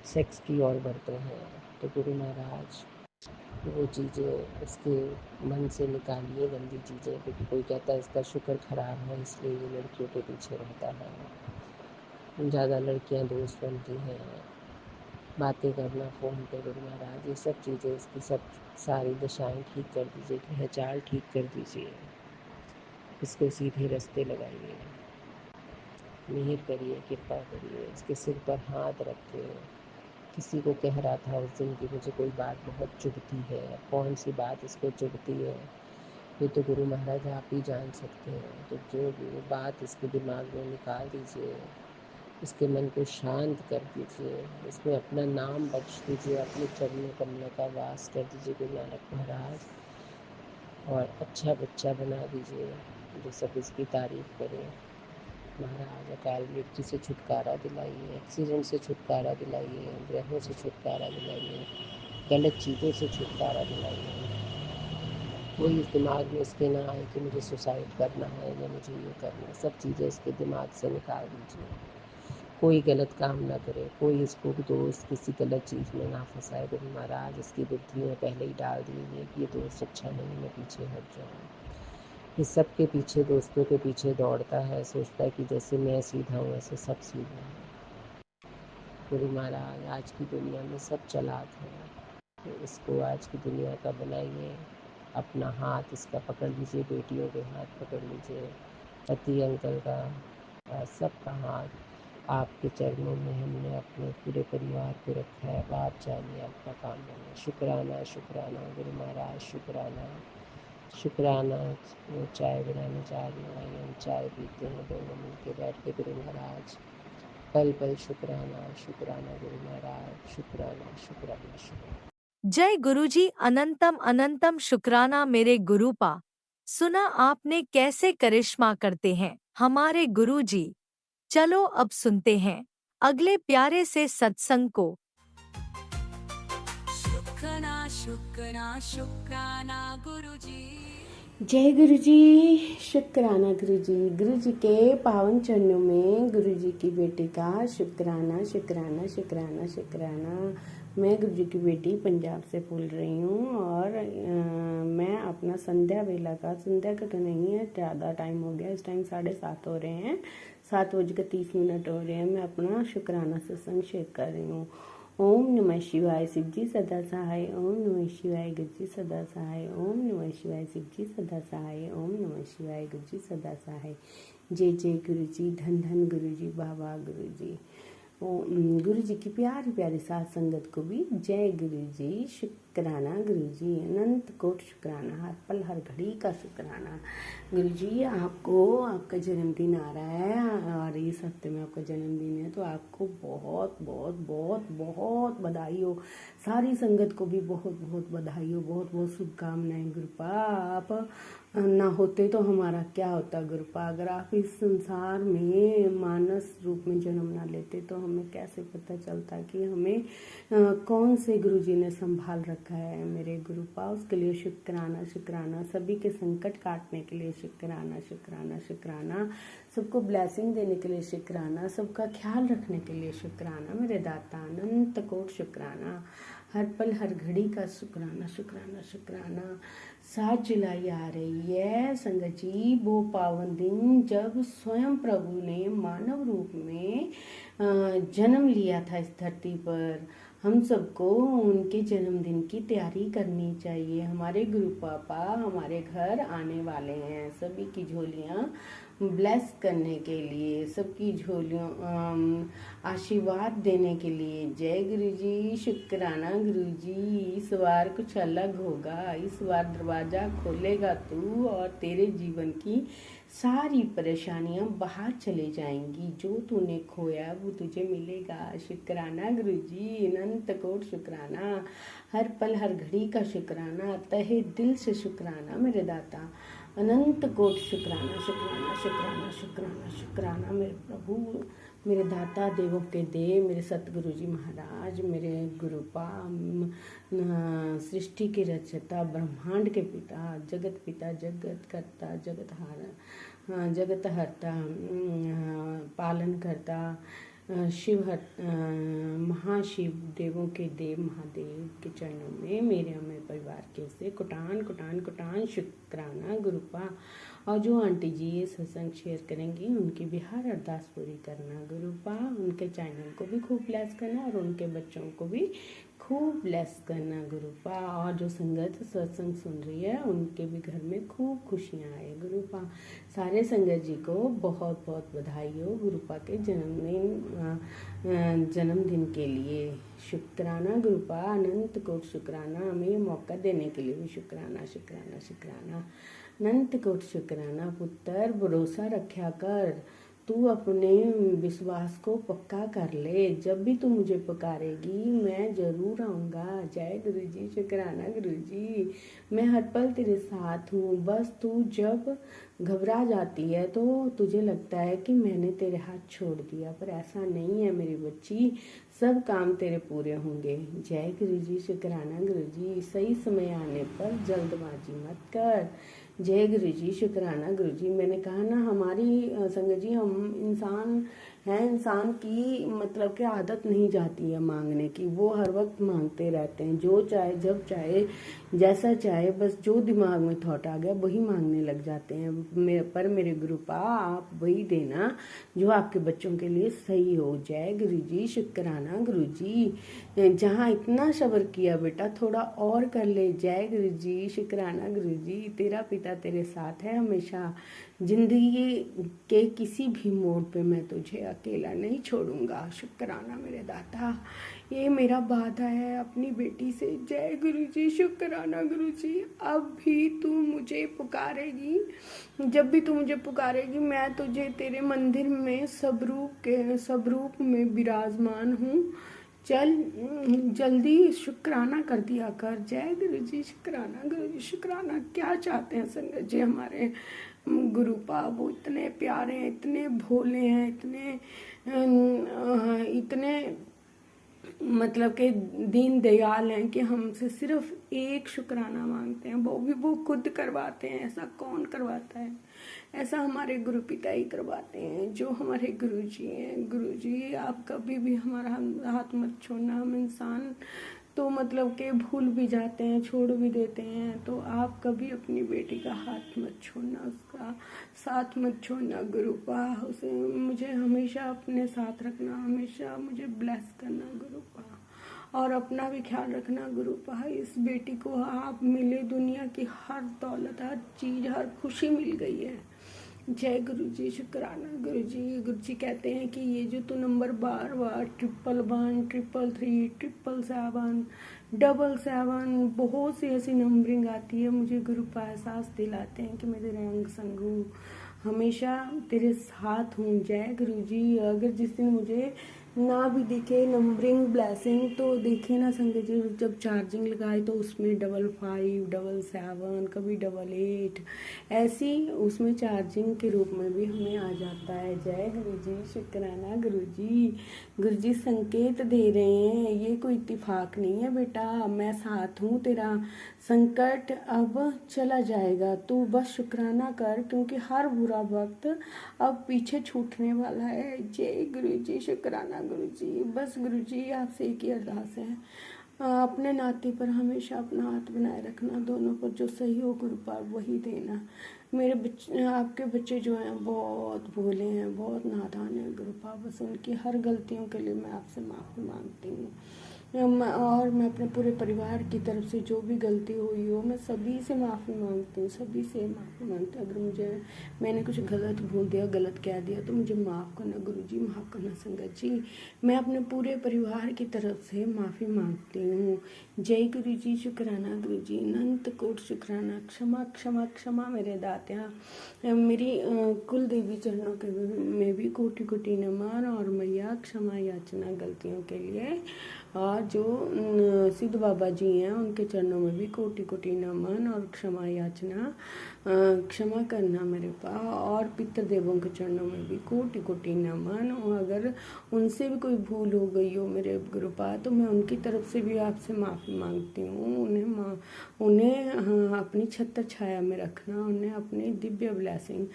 सेक्स की ओर बढ़ते हैं। तो गुरु महाराज वो चीज़ें उसके मन से निकालिए, गंदी चीज़ें, क्योंकि कोई कहता है इसका शुक्र खराब है इसलिए ये लड़कियों के पीछे रहता है, ज़्यादा लड़कियां दोस्त बनती हैं, बातें करना फ़ोन पे। गुरु महाराज ये सब चीज़ें इसकी सब सारी दशाएं ठीक कर दीजिए, ग्रह चाल ठीक कर दीजिए, इसको सीधे रास्ते लगाइए, मिहिर करिए, कृपा करिए, इसके सिर पर हाथ रख के। किसी को कह रहा था उस दिन कि मुझे कोई बात बहुत चुभती है, कौन सी बात इसको चुभती है, ये तो गुरु महाराज आप ही जान सकते हैं। तो जो भी बात इसके दिमाग में निकाल दीजिए, इसके मन को शांत कर दीजिए, इसमें अपना नाम बख्श दीजिए, अपने चरणों कमलों का वास कर दीजिए गुरु नानक महाराज, और अच्छा बच्चा बना दीजिए जो सब इसकी तारीफ करे। महाराज अकाल मृत्यु से छुटकारा दिलाइए, एक्सीडेंट से छुटकारा दिलाइए, ग्रहों से छुटकारा दिलाइए, गलत चीज़ों से छुटकारा दिलाइए। कोई इस दिमाग में इसके ना आए कि मुझे सुसाइड करना है या मुझे ये करना है, सब चीज़ें इसके दिमाग से निकाल दीजिए। कोई गलत काम ना करे, कोई इसको दोस्त किसी गलत चीज़ में ना फंसाए। गुरु महाराज इसकी बुद्धि में पहले ही डाल दीजिए कि ये दोस्त अच्छा नहीं, मैं पीछे हट जाऊँ। ये सब के पीछे, दोस्तों के पीछे दौड़ता है, सोचता है कि जैसे मैं सीधा हूँ वैसे सब सीधा है। गुरु महाराज आज की दुनिया में सब चालाक हैं, तो इसको आज की दुनिया का बनाइए। अपना हाथ इसका पकड़ लीजिए, बेटियों के हाथ पकड़ लीजिए, पति अंकल का और सबका हाथ आपके चरणों में हमने अपने पूरे परिवार को रखा है। अब आप जानिए आपका काम बने। शुक्राना शुक्राना गुरु महाराज, शुक्राना शुक्राना। वो चाय बनाने जा रही हूँ, आइए हम चाय पीते हैं दोनों मिल के बैठ के। गुरु महाराज पल पल शुक्राना शुक्राना गुरु महाराज, शुक्राना शुक्राना शुक्राना। जय गुरुजी, अनंतम अनंतम शुक्राना मेरे गुरुपा। सुना आपने कैसे करिश्मा करते हैं हमारे गुरुजी। चलो अब सुनते हैं अगले प्यारे से सत्संग को। शुक्राना शुक्राना शुक्राना गुरुजी। जय गुरु जी, शुक्राना गुरु जी। गुरु जी के पावन चरणों में गुरु जी की बेटी का शुक्राना शुक्राना शुक्राना शुक्राना। मैं गुरु जी की बेटी पंजाब से बोल रही हूँ और मैं अपना संध्या वेला का, संध्या का तो नहीं है, ज़्यादा टाइम हो गया, इस टाइम 7:30 हो रहे हैं, 7:30 हो रहे हैं। मैं अपना शुक्राना सत्संग शेयर कर रही हूँ। ओम नमः शिवाय शिव जी सदा सहाय, ओम नमः शिवाय गुरु जी सदा सहाय, ओम नमः शिवाय शिव जी सदा सहाय, ओम नमः शिवाय गुरु जी सदा सहाय। जय जय गुरु जी, धन धन गुरु जी, बाबा गुरु जी। गुरु जी की प्यारी प्यारी साथ संगत को भी जय गुरु जी। शुक्राना गुरु जी, अनंत कोट शुक्राना, हर पल हर घड़ी का शुक्राना। गुरु जी आपको, आपका जन्मदिन आ रहा है और इस हफ्ते में आपका जन्मदिन है, तो आपको बहुत बहुत बहुत बहुत बधाई हो। सारी संगत को भी बहुत बहुत बधाई हो, बहुत बहुत शुभकामनाएं। गुरुपा आप ना होते तो हमारा क्या होता गुरुपा। अगर आप इस संसार में मानस रूप में जन्म ना लेते तो हमें कैसे पता चलता कि हमें कौन से गुरु जी ने संभाल रखा है मेरे गुरुपा। उसके लिए शुक्राना शुक्राना। सभी के संकट काटने के लिए शुक्राना शुक्राना शुक्राना। सबको ब्लेसिंग देने के लिए शुक्राना, सबका ख्याल रखने के लिए शुक्राना मेरे दाता, अनंत कोट शुक्राना। हर पल हर घड़ी का शुक्राना शुक्राना शुक्राना। 7 जुलाई आ रही है संगत जी, वो पावन दिन जब स्वयं प्रभु ने मानव रूप में जन्म लिया था इस धरती पर। हम सबको उनके जन्मदिन की तैयारी करनी चाहिए। हमारे गुरु पापा हमारे घर आने वाले हैं, सभी की झोलियाँ ब्लेस करने के लिए, सबकी झोलियों आशीर्वाद देने के लिए। जय गुरु जी, शुक्राना गुरु जी। इस बार कुछ अलग होगा, इस बार दरवाजा खोलेगा तू और तेरे जीवन की सारी परेशानियां बाहर चले जाएंगी। जो तूने खोया वो तुझे मिलेगा। शुक्राना गुरुजी, अनंत कोट शुक्राना, हर पल हर घड़ी का शुक्राना, तहे दिल से शुक्राना मेरे दाता। अनंत कोट शुक्राना शुक्राना शुक्राना शुक्राना शुक्राना मेरे प्रभु, मेरे दाता, देवों के देव, मेरे सतगुरु जी महाराज, मेरे गुरुपा, सृष्टि के रचयिता, ब्रह्मांड के पिता, जगत पिता, जगत करता, जगत हरता, पालन करता, महाशिव, देवों के देव महादेव के चरणों में मेरे अमय परिवार के से कुटान कुटान कुटान शुक्राना गुरुपा। और जो आंटी जी ये सत्संग शेयर करेंगी उनकी भी हर अरदास पूरी करना गुरुपा। उनके चैनल को भी खूब ब्लेस करना और उनके बच्चों को भी खूब ब्लेस करना गुरुपा। और जो संगत सत्संग सुन रही है उनके भी घर में खूब खुशियाँ आए गुरुपा। सारे संगत जी को बहुत बहुत बधाई हो गुरुपा के जन्मदिन के लिए। शुक्राना गुरुपा, अनंत कोट शुक्राना, हमें ये मौका देने के लिए भी शुक्राना शुक्राना शुक्राना। अनंत कोट शुक्राना। पुत्र भरोसा रखा कर, तू अपने विश्वास को पक्का कर ले। जब भी तू मुझे पुकारेगी मैं ज़रूर आऊँगा। जय गुरुजी, शुक्राना गुरुजी, मैं हर पल तेरे साथ हूँ। बस तू जब घबरा जाती है तो तुझे लगता है कि मैंने तेरे हाथ छोड़ दिया, पर ऐसा नहीं है मेरी बच्ची, सब काम तेरे पूरे होंगे। जय गुरुजी, शुक्राना गुरुजी, सही समय आने पर जल्दबाजी मत कर। जय गुरुजी, शुक्राना गुरुजी। मैंने कहा ना हमारी संगत जी, हम इंसान हैं, इंसान की मतलब कि आदत नहीं जाती है मांगने की। वो हर वक्त मांगते रहते हैं, जो चाहे जब चाहे जैसा चाहे, बस जो दिमाग में थॉट आ गया वही मांगने लग जाते हैं। पर मेरे गुरुपा आप वही देना जो आपके बच्चों के लिए सही हो। जय गुरुजी, शुक्राना गुरुजी। जहाँ इतना सब्र किया बेटा थोड़ा और कर ले। जय गुरुजी, शुक्राना गुरुजी, तेरा पिता तेरे साथ है हमेशा। जिंदगी के किसी भी मोड़ पे मैं तुझे अकेला नहीं छोड़ूंगा। शुक्राना मेरे दाता, ये मेरा वादा है अपनी बेटी से। जय गुरुजी, शुक्राना गुरुजी। अब भी तू मुझे पुकारेगी, जब भी तू मुझे पुकारेगी मैं तुझे तेरे मंदिर में स्वरूप में विराजमान हूँ। चल जल्दी शुक्राना कर दिया कर। जय गुरुजी, शुक्राना गुरुजी, शुक्राना। क्या चाहते हैं संगत जी हमारे गुरुपा, वो इतने प्यारे हैं, इतने भोले हैं, इतने मतलब के दीन दयाल हैं कि हमसे सिर्फ एक शुक्राना मांगते हैं, वो भी वो खुद करवाते हैं। ऐसा कौन करवाता है? ऐसा हमारे गुरु पिता ही करवाते हैं, जो हमारे गुरुजी हैं। गुरुजी आप कभी भी हमारा हाथ मत छोड़ना। हम इंसान तो मतलब के भूल भी जाते हैं, छोड़ भी देते हैं, तो आप कभी अपनी बेटी का हाथ मत छोड़ना, उसका साथ मत छोड़ना गुरुपा। उसे मुझे हमेशा अपने साथ रखना, हमेशा मुझे ब्लेस करना गुरुपा, और अपना भी ख्याल रखना गुरुपा। इस बेटी को आप मिले, दुनिया की हर दौलत, हर चीज़, हर खुशी मिल गई है। जय गुरुजी, शुक्राना गुरुजी। गुरुजी कहते हैं कि ये जो तू नंबर बार 111 333 777 777 बहुत सी ऐसी नंबरिंग आती है, मुझे गुरुपा एहसास दिलाते हैं कि मैं तेरे अंग संग हूँ, हमेशा तेरे साथ हूँ। जय गुरुजी। अगर जिस दिन मुझे ना भी दिखे नंबरिंग ब्लेसिंग, तो देखे ना संगत जी, जब चार्जिंग लगाए तो उसमें 55 77 कभी 88 ऐसी उसमें चार्जिंग के रूप में भी हमें आ जाता है। जय गुरुजी, शुक्राना गुरुजी। गुरुजी संकेत दे रहे हैं, ये कोई इत्तेफाक नहीं है बेटा, मैं साथ हूँ तेरा। संकट अब चला जाएगा, तू बस शुक्राना कर, क्योंकि हर बुरा वक्त अब पीछे छूटने वाला है। जय गुरुजी, शुक्राना गुरुजी। बस गुरुजी आपसे एक ही अरदास है, अपने नाते पर हमेशा अपना हाथ बनाए रखना, दोनों पर जो सही हो गुरुपा वही देना। मेरे बच्चे, आपके बच्चे जो हैं बहुत भोले हैं, बहुत नादान हैं गुरुपा, बस उनकी हर गलतियों के लिए मैं आपसे माफ़ी मांगती हूँ। और मैं अपने पूरे परिवार की तरफ से जो भी गलती हुई हो मैं सभी से माफ़ी मांगती हूँ, सभी से माफ़ी मांगती हूँ। अगर मैंने कुछ गलत बोल दिया, गलत कह दिया तो मुझे माफ़ करना गुरुजी, माफ़ करना संगत जी। मैं अपने पूरे परिवार की तरफ से माफ़ी मांगती हूँ। जय गुरुजी, शुक्राना गुरुजी, अनंत कोट शुक्राना। क्षमा क्षमा क्षमा मेरे दात्या। मेरी कुल देवी चरणों के में भी कोटि कोटि नमन, और मैया क्षमा याचना गलतियों के लिए। और जो सिद्ध बाबा जी हैं उनके चरणों में भी कोटि कोटि नमन और क्षमा याचना। क्षमा करना मेरे पास। और पितृदेवों के चरणों में भी कोटि कोटि नमन। और अगर उनसे भी कोई भूल हो गई हो मेरे गुरुपा, तो मैं उनकी तरफ से भी आपसे माफ़ी मांगती हूँ। उन्हें अपनी छत्र छाया में रखना, उन्हें अपनी दिव्य ब्लेसिंग,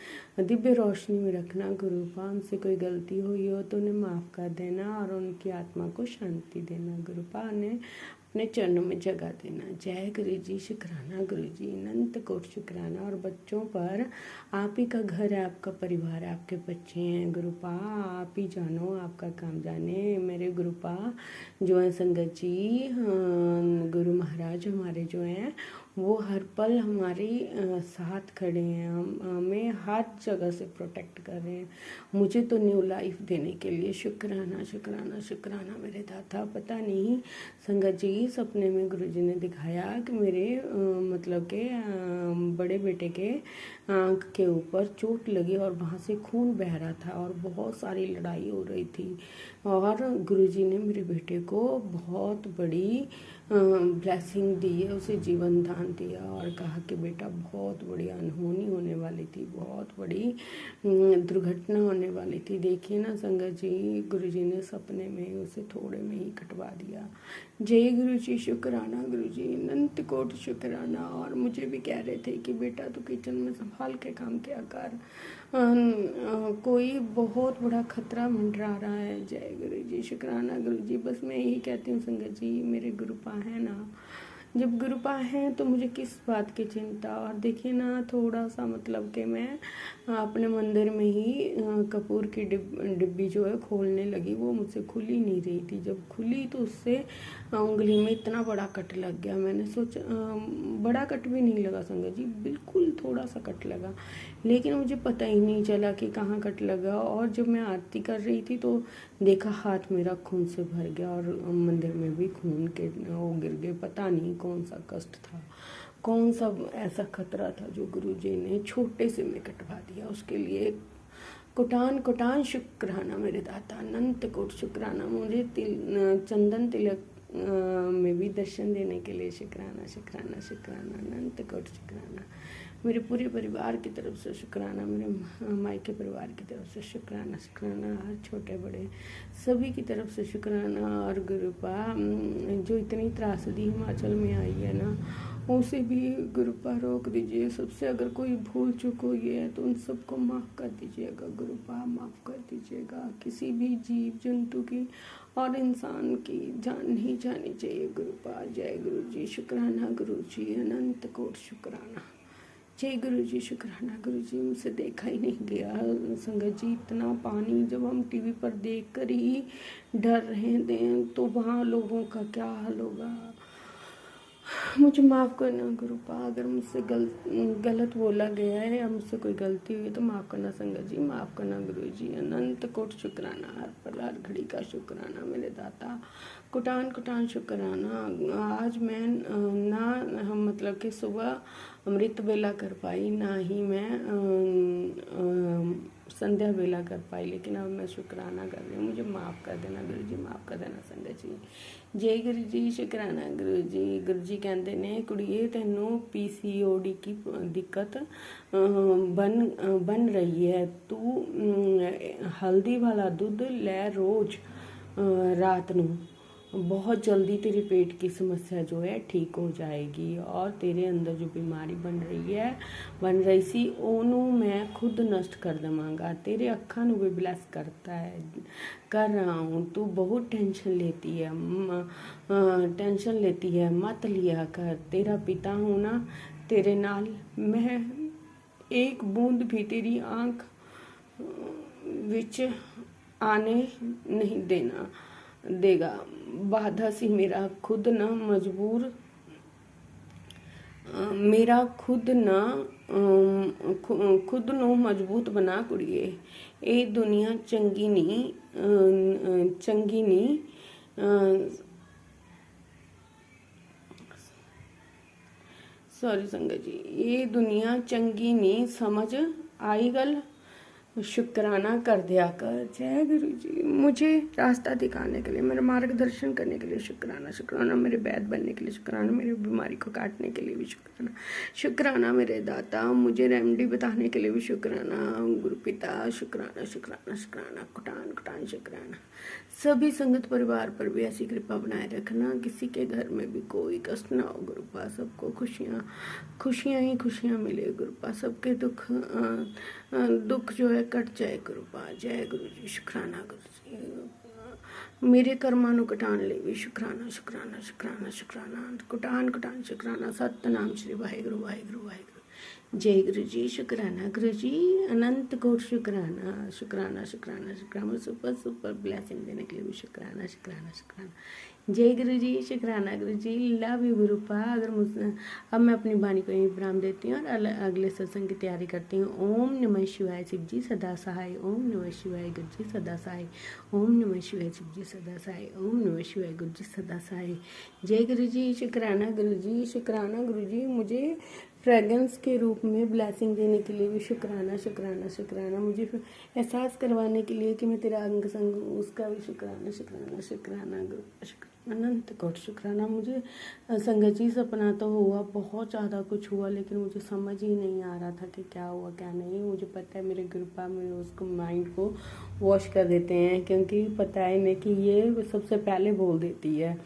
दिव्य रोशनी में रखना गुरुपा। उनसे कोई गलती हुई हो तो उन्हें माफ़ कर देना और उनकी आत्मा को शांति देना गुरुपा। उन्हें अपने चरणों में जगह देना। जय गुरु जी, शुक्राना गुरु जी, अनंत कोट शुक्राना। और बच्चों पर, आप ही का घर है, आपका परिवार है, आपके बच्चे हैं गुरुपा, आप ही जानो, आपका काम जाने मेरे गुरुपा। जो है संगत जी, गुरु महाराज हमारे जो हैं वो हर पल हमारे साथ खड़े हैं, हमें हर जगह से प्रोटेक्ट कर रहे हैं। मुझे तो न्यू लाइफ देने के लिए शुक्राना शुक्राना शुक्राना मेरे दाता। पता नहीं संगत जी, सपने में गुरुजी ने दिखाया कि मेरे मतलब के बड़े बेटे के आँख के ऊपर चोट लगी और वहाँ से खून बह रहा था और बहुत सारी लड़ाई हो रही थी। और गुरुजी ने मेरे बेटे को बहुत बड़ी ब्लेसिंग दी है, उसे जीवन दान दिया और कहा कि बेटा बहुत बड़ी अनहोनी होने वाली थी, बहुत बड़ी दुर्घटना होने वाली थी। देखिए ना संगत जी, गुरुजी ने सपने में उसे थोड़े में ही कटवा दिया। जय गुरु जी, शुक्राना गुरु जी, अनंत कोट शुक्राना। और मुझे भी कह रहे थे कि बेटा तू किचन में संभाल के काम किया कर, कोई बहुत बड़ा खतरा मंडरा रहा है। जय गुरु जी, शुक्राना गुरु जी। बस मैं यही कहती हूँ संगत जी, मेरे गुरुपा है ना, जब गुरुपा हैं तो मुझे किस बात की चिंता। और देखिए ना, थोड़ा सा मतलब कि मैं अपने मंदिर में ही कपूर की डिब्बी जो है खोलने लगी, वो मुझसे खुल ही नहीं रही थी। जब खुली तो उससे उंगली में इतना बड़ा कट लग गया। मैंने सोचा, बड़ा कट भी नहीं लगा संगत जी, बिल्कुल थोड़ा सा कट लगा, लेकिन मुझे पता ही नहीं चला कि कहाँ कट लगा। और जब मैं आरती कर रही थी तो देखा हाथ मेरा खून से भर गया और मंदिर में भी खून के वो गिर गए। पता नहीं कौन सा कष्ट था, कौन सा ऐसा खतरा था जो गुरुजी ने छोटे से में कटवा दिया। उसके लिए कोटान कोटान शुक्राना मेरे दाता, अनंत कोट शुक्राना। मुझे चंदन तिलक में भी दर्शन देने के लिए शुक्राना शुक्राना शुक्राना, अनंत कोट शुक्राना। मेरे पूरे परिवार की तरफ से शुक्राना, मेरे मायके परिवार की तरफ से शुक्राना शुक्राना, हर छोटे बड़े सभी की तरफ से शुक्राना। और गुरुपा, जो इतनी त्रासदी हिमाचल में आई है ना, उसे भी गुरुपा रोक दीजिए। सबसे अगर कोई भूल चूक हुई है तो उन सबको माफ़ कर दीजिएगा गुरुपा, माफ़ कर दीजिएगा। किसी भी जीव जंतु की और इंसान की जान नहीं जानी चाहिए गुरुपा। जय गुरु जी, शुक्राना गुरु जी, अनंत कोट शुक्राना। जय गुरु जी, शुक्राना गुरु जी। मुझसे देखा ही नहीं गया संगत जी, इतना पानी जब हम टीवी पर देख कर ही डर रहे थे तो वहाँ लोगों का क्या हाल होगा। मुझे माफ़ करना गुरुपा, अगर मुझसे गलत बोला गया है या मुझसे कोई गलती हुई तो माफ़ करना संगत जी, माफ़ करना गुरु जी। अनंत कोट शुक्राना, हर पल हर घड़ी का शुक्राना मेरे दाता, कोटान कोटान शुक्राना। आज मैं ना मतलब कि सुबह अमृत बेला कर पाई, ना ही मैं संध्या बेला कर पाई, लेकिन अब मैं शुक्राना कर रही हूँ। मुझे माफ़ कर देना गुरु जी, माफ़ कर देना संगत जी। जय गुरु जी, शुक्राना गुरु जी। गुरु जी कहते ने, कुड़िए तेनों PCOD की दिक्कत बन रही है, तू हल्दी वाला दूध ले रोज रात नू, बहुत जल्दी तेरे पेट की समस्या जो है ठीक हो जाएगी। और तेरे अंदर जो बीमारी बन रही सी ओनू मैं खुद नष्ट कर देवांगा। तेरे अखा नू भी ब्लैस कर रहा हूँ। तू बहुत टेंशन लेती है, मत लिया कर। तेरा पिता हूँ ना, तेरे नाल मैं एक बूंद भी तेरी आँख विच आने नहीं देना। देगा। बाधा सी मेरा खुद ना मजबूर मेरा खुद ना खुद ਨੂੰ ਮਜ਼ਬੂਤ ਬਣਾ ਕੁੜੀਏ। ਇਹ ਦੁਨੀਆ ਚੰਗੀ ਨਹੀਂ सॉरी संगत जी, ये दुनिया चंगी नहीं समझ आई गल। शुक्राना कर दिया कर। जय गुरु जी। मुझे रास्ता दिखाने के लिए, मेरा मार्गदर्शन करने के लिए शुक्राना। शुक्राना मेरे वैद्य बनने के लिए शुक्राना, मेरी बीमारी को काटने के लिए भी शुक्राना। शुक्राना मेरे दाता, मुझे रेमेडी बताने के लिए भी शुक्राना। गुरु पिता शुक्राना शुक्राना शुक्राना, कुटान कुटान शुक्राना। सभी संगत परिवार पर भी ऐसी कृपा बनाए रखना, किसी के घर में भी कोई कष्ट ना हो गुरुपा। सबको खुशियाँ ही खुशियाँ मिले गुरुपा। सबके दुख जो है कट जाए गुरुपा। जय गुरु जी। शुक्राना गुरु जी। मेरे कर्मां नूं कटाण लई भी शुक्राना शुक्राना शुक्राना शुक्राना, कुटान कुटान शुक्राना। सतनाम श्री वाहिगुरु वाहिगुरु वाहिगुरु। जय गुरु जी। शुक्राना गुरु जी, अनंत कोट शुक्राना शुक्राना शुक्राना शुक्राना। सुपर सुपर ब्लेसिंग देने के लिए भी शुक्राना शुक्राना शुक्राना। जय गुरु जी। शुक्राना गुरु जी। Love you गुरुपा। अब मैं अपनी वाणी को यहीं विराम देती हूँ और अगले सत्संग की तैयारी करती हूँ। ओम नमः शिवाय शिव जी सदा सहाय। ओम नमः शिवाय गुरु जी सदा सहाय। ओम नमः शिवाय शिव जी सदा सहाय। ओम नमः शिवाय गुरु जी सदा सहाय। जय गुरु जी। शुक्राना गुरु जी। शुक्राना गुरु जी। मुझे फ्रेगरेंस के रूप में ब्लेसिंग देने के लिए भी शुक्राना शुक्राना शुक्राना। मुझे एहसास करवाने के लिए कि मैं तेरा अंग संग हूँ, उसका भी शुक्राना शुक्राना शुक्राना गुरु। अनंत कोट शुक्राना। मुझे संगत जी सपना तो हुआ, बहुत ज़्यादा कुछ हुआ, लेकिन मुझे समझ ही नहीं आ रहा था कि क्या हुआ क्या नहीं। मुझे पता है मेरे कृपा में उसको माइंड को वॉश कर देते हैं, क्योंकि पता है इन्हें कि ये सबसे पहले बोल देती है।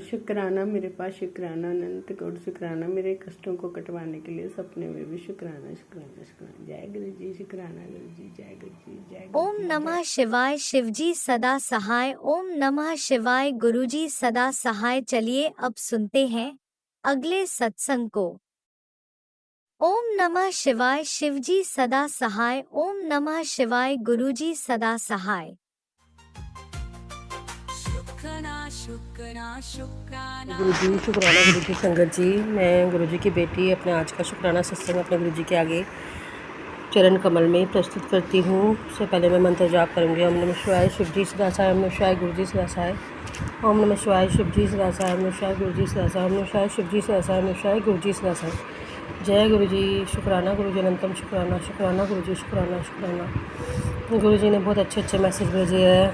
शुक्राना मेरे पास शुक्राना। अनंत कोट शुक्राना। मेरे कष्टों को कटवाने के लिए सपने में भी शुक्राना शुक्राना शुक्राना। जय गुरु जी। शुक्राना गुरु जी। जय गुरु जी। जय गुरु ओम जी। नमः शिवाय शिवजी सदा सहाय। ओम नमः शिवाय गुरुजी सदा सहाय। चलिए अब सुनते हैं अगले सत्संग को। ओम नमः शिवाय शिवजी सदा सहाय। ओम नमः शिवाय गुरुजी सदा सहाय। शुक्राना शुक्राना गुरु जी। शुक्राना गुरु जी। संगत जी, मैं गुरु जी की बेटी अपने आज का शुक्राना सत्संग अपने गुरु जी के आगे चरण कमल में प्रस्तुत करती हूँ। उससे पहले मैं मंत्र जाप करूँगी। ओम नमः शिवाय शिव जी सदा सहाय। ओम नमः शिवाय गुरु जी सदा सहाय। ओम नमः शिवाय शिव जी सदा सहाय। ओम नमः शिवाय गुरु जी सदा सहाय। ओम नमः शिवाय शिव जी सदा सहाय। ओम नमः शिवाय गुरु जी सदा सहाय। जय गुरु जी। शुक्राना गुरु जी। अनंतम शुक्राना शुक्राना गुरु जी। शुक्राना शुक्राना। गुरु जी ने बहुत अच्छे अच्छे मैसेज भेजे हैं।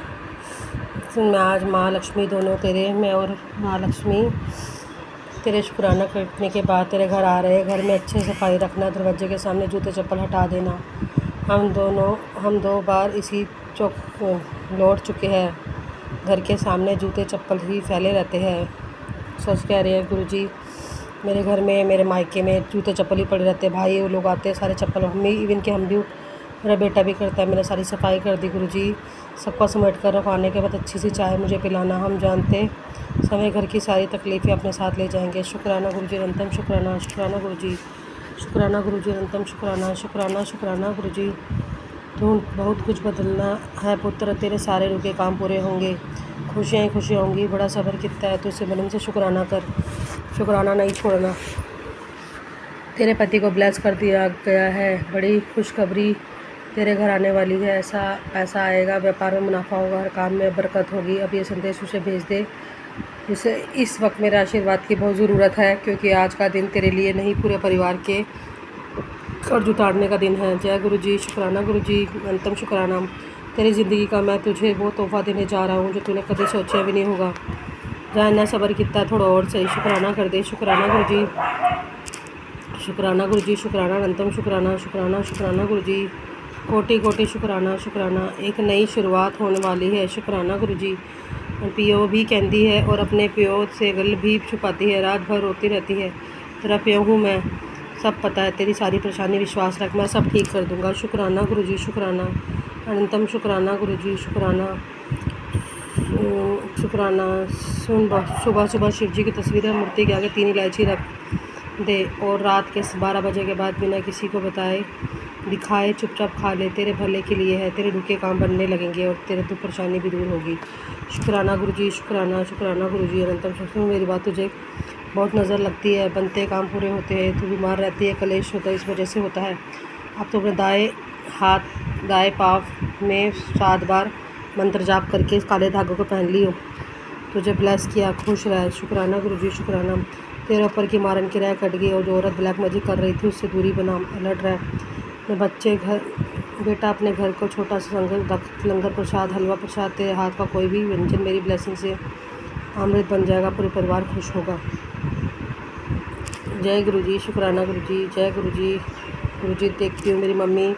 मैं आज माँ लक्ष्मी दोनों तेरे, मैं और माँ लक्ष्मी तेरे शुक्राना करने के बाद तेरे घर आ रहे हैं। घर में अच्छे सफाई रखना, दरवाजे के सामने जूते चप्पल हटा देना। हम दो बार इसी चौक लौट चुके हैं। घर के सामने जूते चप्पल ही फैले रहते हैं। सच कह रहे हैं गुरु जी। मेरे घर में, मेरे मायके में जूते चप्पल ही पड़े रहते हैं। भाई वो लोग आते हैं सारे चप्पल, हम भी इवन के हम भी, मेरा बेटा भी करता है। मैंने सारी सफाई कर दी गुरु जी। सबको समेट कर रखवाने के बाद अच्छी सी चाय मुझे पिलाना। हम जानते समय घर की सारी तकलीफ़ें अपने साथ ले जाएंगे। शुक्राना गुरु जी। अनंतम शुक्राना शुक्राना गुरु जी। शुक्राना गुरु जी। अनंतम शुक्राना शुक्राना शुक्राना गुरु जी। तू बहुत कुछ बदलना है पुत्र, तेरे सारे रुके काम पूरे होंगे। खुशियाँ ही खुशियाँ होंगी। बड़ा सब्र कितना है, तो इसे मन से शुक्राना कर। शुक्राना नहीं छोड़ना। तेरे पति को ब्लेस कर दिया गया है। बड़ी खुशखबरी तेरे घर आने वाली है। ऐसा पैसा आएगा, व्यापार में मुनाफा होगा, हर काम में बरकत होगी। अब ये संदेश उसे भेज दे जिसे इस वक्त मेरे आशीर्वाद की बहुत ज़रूरत है, क्योंकि आज का दिन तेरे लिए नहीं, पूरे परिवार के कर्ज उतारने का दिन है। जय गुरु जी। शुक्राना गुरु जी। अंतम शुक्राना। तेरी ज़िंदगी का मैं तुझे वो तोहफ़ा देने जा रहा हूँ जो तूने कभी सोचा भी नहीं होगा। जहाँ इन्ना सब्र कितना, थोड़ा और सही शुक्राना कर दे। शुक्राना गुरु जी। शुक्राना गुरु जी। शुक्राना। अंतम शुक्राना शुक्राना शुक्राना गुरु जी। कोटि कोटि शुक्राना शुक्राना। एक नई शुरुआत होने वाली है। शुक्राना गुरु जी। पियो भी कहती है और अपने पियो से गल भी छुपाती है। रात भर रोती रहती है, तेरा पियो हूँ मैं, सब पता है। तेरी सारी परेशानी विश्वास रख, मैं सब ठीक कर दूंगा। शुक्राना गुरु जी। शुक्राना। अनंतम शुक्राना गुरु जी। शुक्राना शुक्राना। सुन, सुबह सुबह शिव जी की तस्वीर है, मूर्ति के आगे 3 इलायची रख दे और रात के 12 बजे के बाद बिना किसी को बताए दिखाए चुपचाप खा ले, तेरे भले के लिए है, तेरे रुके काम बनने लगेंगे और तेरे दुख परेशानी भी दूर होगी। शुक्राना गुरुजी, शुक्राना शुक्राना गुरुजी अनंतम शुक्र। मेरी बात तुझे बहुत नज़र लगती है, बनते काम पूरे होते हैं, तू बीमार रहती है, कलेश होता है, इस वजह से होता है। अब तो अपने दाएं पाँव में 7 बार मंत्र जाप करके इस काले धागों को पहन लियो। तुझे ब्लेस किया, खुश रह। शुक्राना गुरुजी, शुक्राना। तेरे ऊपर की मारन की राह कट गई और जो औरत ब्लैक मैजिक कर रही थी उससे दूरी बना, अलर्ट रह। बेटा अपने घर को छोटा सा लंगर प्रसाद, हलवा प्रसाद, तेरे हाथ का कोई भी व्यंजन मेरी ब्लेसिंग से अमृत बन जाएगा, पूरे परिवार खुश होगा। जय गुरुजी, शुक्राना गुरुजी, जय गुरुजी। गुरुजी देखती हूँ मेरी मम्मी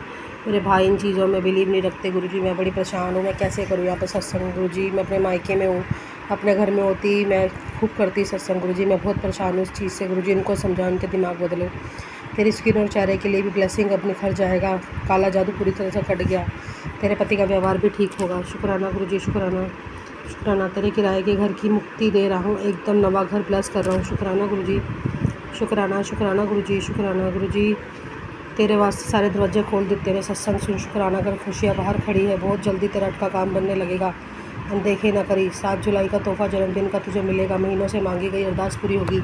मेरे भाई इन चीज़ों में बिलीव नहीं रखते। गुरुजी मैं बड़ी परेशान हूँ, मैं कैसे करूँ यहाँ पर सत्संग। गुरुजी मैं अपने मायके में हूँ, अपने घर में होती मैं खूब करती सत्संग। गुरुजी मैं बहुत परेशान हूँ इस चीज़ से। गुरुजी इनको समझाओ, इनके दिमाग बदलो। तेरी स्किन और चेहरे के लिए भी ब्लेसिंग अब निखर जाएगा, काला जादू पूरी तरह से कट गया, तेरे पति का व्यवहार भी ठीक होगा। शुक्राना गुरुजी, शुक्राना शुक्राना। तेरे किराए के घर की मुक्ति दे रहा हूँ, एकदम नवा घर ब्लेस कर रहा हूँ। शुक्राना गुरुजी, शुक्राना शुक्राना गुरुजी, शुक्राना गुरुजी। तेरे वास्ते सारे दरवाजे खोल देते हैं, सत्संग सुन। शुक्राना कर, खुशियाँ बाहर खड़ी है, बहुत जल्दी तेरा अटका काम बनने लगेगा, अनदेखे ना करी। 7 जुलाई का तोहफा जन्मदिन का तुझे मिलेगा, महीनों से मांगी गई अरदास पूरी होगी।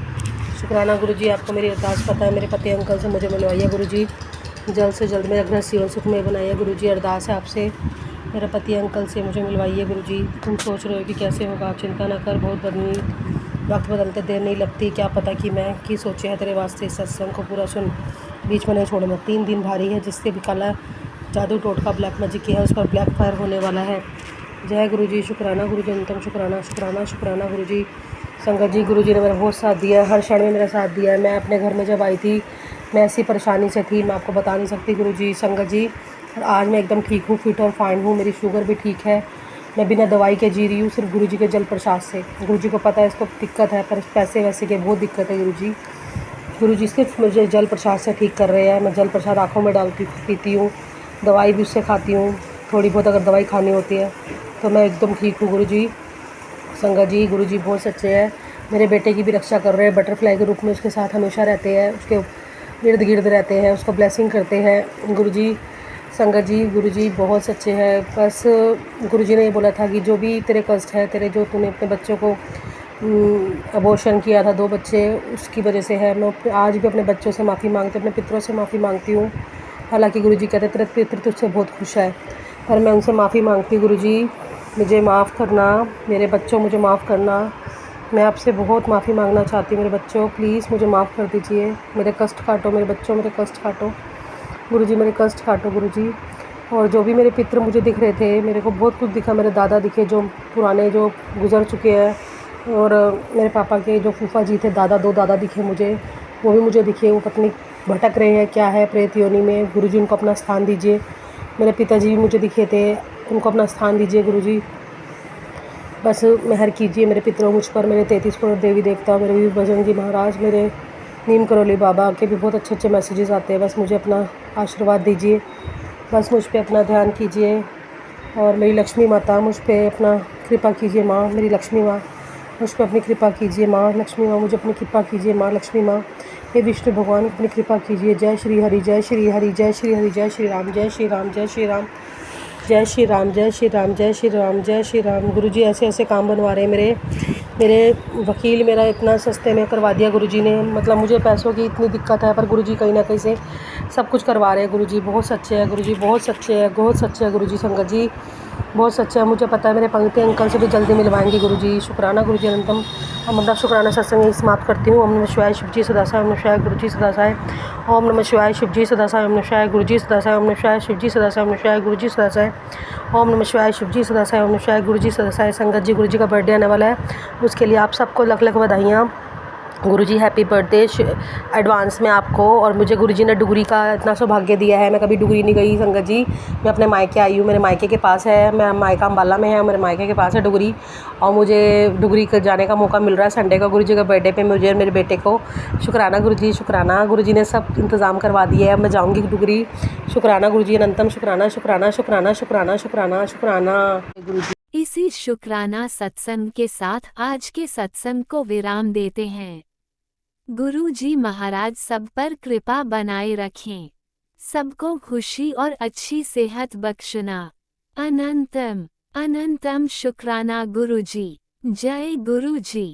शुक्राना गुरुजी, आपको मेरी अरदास पता है, मेरे पति अंकल से मुझे मिलवाइए गुरुजी, जल्द से जल्द मेरा गृहस्थी और सुखमय बनाइए गुरुजी। अरदास है आपसे, मेरे पति अंकल से मुझे मिलवाइए गुरुजी। तुम सोच रहे हो कि कैसे होगा, आप चिंता ना कर, बहुत वक्त बदलते देर नहीं लगती। क्या पता कि मैं की सोचे है तेरे वास्ते। सत्संग को पूरा सुन, बीच में नहीं छोड़ना। 3 दिन भारी है, जिससे भी काला जादू टोटका ब्लैक मैजिक किया है उस पर ब्लैक फायर होने वाला है। जय गुरुजी, शुक्राना गुरुजी अनंतम शुक्राना शुक्राना शुक्राना गुरुजी। संगत जी, गुरुजी ने मेरा बहुत साथ दिया है, हर क्षण में मेरा साथ दिया है। मैं अपने घर में जब आई थी मैं ऐसी परेशानी से थी, मैं आपको बता नहीं सकती गुरुजी। संगत जी, और आज मैं एकदम ठीक हूँ, फिट और फाइन हूँ, मेरी शुगर भी ठीक है, मैं बिना दवाई के जी रही हूँ, सिर्फ गुरुजी के जल प्रसाद से। गुरुजी को पता है इसको दिक्कत है, पर पैसे वैसे की बहुत दिक्कत है गुरुजी। गुरुजी सिर्फ मुझे जल प्रसाद से ठीक कर रहे हैं। मैं जल प्रसाद आँखों में डालती पीती हूँ, दवाई भी उससे खाती हूँ, थोड़ी बहुत अगर दवाई खानी होती है तो मैं एकदम ठीक हूँ गुरुजी। संगत जी, गुरुजी बहुत सच्चे हैं, मेरे बेटे की भी रक्षा कर रहे हैं, बटरफ्लाई के रूप में उसके साथ हमेशा रहते हैं, उसके इर्द गिर्द रहते हैं, उसको ब्लेसिंग करते हैं गुरुजी। संगत जी, गुरुजी बहुत सच्चे हैं। बस गुरुजी ने ये बोला था कि जो भी तेरे कष्ट है, तेरे जो तूने अपने बच्चों को अबॉर्शन किया था 2 बच्चे, उसकी वजह से है। मैं आज भी अपने बच्चों से माफ़ी मांगती हूँ, अपने पितरों से माफ़ी मांगती हूँ। हालांकि गुरुजी कहते तेरे पितर तुझसे बहुत खुश है, पर मैं उनसे माफ़ी मांगती हूँ। गुरुजी मुझे माफ़ करना, मेरे बच्चों मुझे माफ़ करना, मैं आपसे बहुत माफ़ी मांगना चाहती हूँ। मेरे बच्चों प्लीज़ मुझे माफ़ कर दीजिए, मेरे कष्ट काटो, मेरे बच्चों मेरे कष्ट काटो गुरुजी, मेरे कष्ट काटो गुरुजी। और जो भी मेरे पितर मुझे दिख रहे थे, मेरे को बहुत कुछ दिखा, मेरे दादा दिखे जो पुराने जो गुजर चुके हैं, और मेरे पापा के जो फूफा जी थे दादा, 2 दादा दिखे मुझे, वो भी मुझे दिखे, वो पत्नी भटक रहे हैं क्या है प्रेत योनि में। गुरुजी उनको अपना स्थान दीजिए। मेरे पिताजी भी मुझे दिखे थे, उनको अपना स्थान दीजिए गुरुजी। बस मेहर कीजिए मेरे पितरों मुझ पर, मेरे 33 करोड़ देवी देवता, मेरे वीर बजरंग जी महाराज, मेरे नीम करोली बाबा के भी बहुत अच्छे अच्छे मैसेजेस आते हैं। बस मुझे अपना आशीर्वाद दीजिए, बस मुझ पर अपना ध्यान कीजिए, और मेरी लक्ष्मी माता मुझ पर अपना कृपा कीजिए। माँ मेरी लक्ष्मी माँ, मुझ पर अपनी कृपा कीजिए। माँ लक्ष्मी माँ मुझे अपनी कृपा कीजिए। माँ लक्ष्मी माँ, हे विष्णु भगवान अपनी कृपा कीजिए। जय श्री हरि, जय श्री हरि, जय श्री हरि, जय श्री राम, जय श्री राम, जय श्री राम, जय श्री राम, जय श्री राम, जय श्री राम, जय श्री राम। गुरुजी ऐसे ऐसे काम बनवा रहे हैं मेरे वकील, मेरा इतना सस्ते में करवा दिया गुरुजी ने। मतलब मुझे पैसों की इतनी दिक्कत है, पर गुरुजी कहीं ना कहीं से सब कुछ करवा रहे हैं। गुरुजी बहुत सच्चे हैं, गुरुजी बहुत सच्चे हैं, बहुत सच्चे हैं गुरुजी। संगत जी बहुत सच्चा है, मुझे पता है मेरे पंक्ति अंकल से भी जल्दी मिलवाएंगे गुरुजी। शुक्राना गुरुजी अनंतम। हम अपना शुक्राना सत्संग यही समाप्त करती हूँ। ओम नमः शिवाय, शिवजी सदासाय, ओम नमः शिवाय, गुरुजी सदासाय, ओम नमः शिवाय, शिवजी सदासाय, ओम नमः शिवाय, गुरुजी सदासाय, ओम नमः शिवाय, शिवजी सदासाय, ओम नमः शिवाय, गुरुजी सदासाय, ओम नमः शिवाय, शिवजी सदासाय, ओम नमः शिवाय, गुरुजी सदासाय। संगत जी, गुरुजी का बर्थडे आने वाला है, उसके लिए आप सबको लख लख बधाइयाँ। गुरुजी हैप्पी बर्थडे एडवांस में आपको। और मुझे गुरुजी ने डुगरी का इतना सौभाग्य दिया है, मैं कभी डुगरी नहीं गई संगत जी। मैं अपने मायके आई हूँ, मेरे मायके के पास है, मैं मायका अम्बाला में है, मेरे मायके के पास है डुगरी, और मुझे डुगरी का जाने का मौका मिल रहा है संडे का गुरुजी का बर्थडे पे मुझे और मेरे बेटे को। शुक्राना गुरुजी, शुक्राना। गुरुजी ने सब इंतज़ाम करवा दिया है, अब मैं जाऊँगी डुगरी। शुक्राना गुरुजी अनंतम, शुक्राना शुक्राना शुक्राना शुक्राना शुक्राना शुक्राना गुरुजी। इसी शुक्राना सत्संग के साथ आज के सत्संग को विराम देते हैं। गुरु जी महाराज सब पर कृपा बनाए रखें। सबको खुशी और अच्छी सेहत बख्शना। अनंतम अनंतम शुक्राना गुरुजी। जय गुरुजी।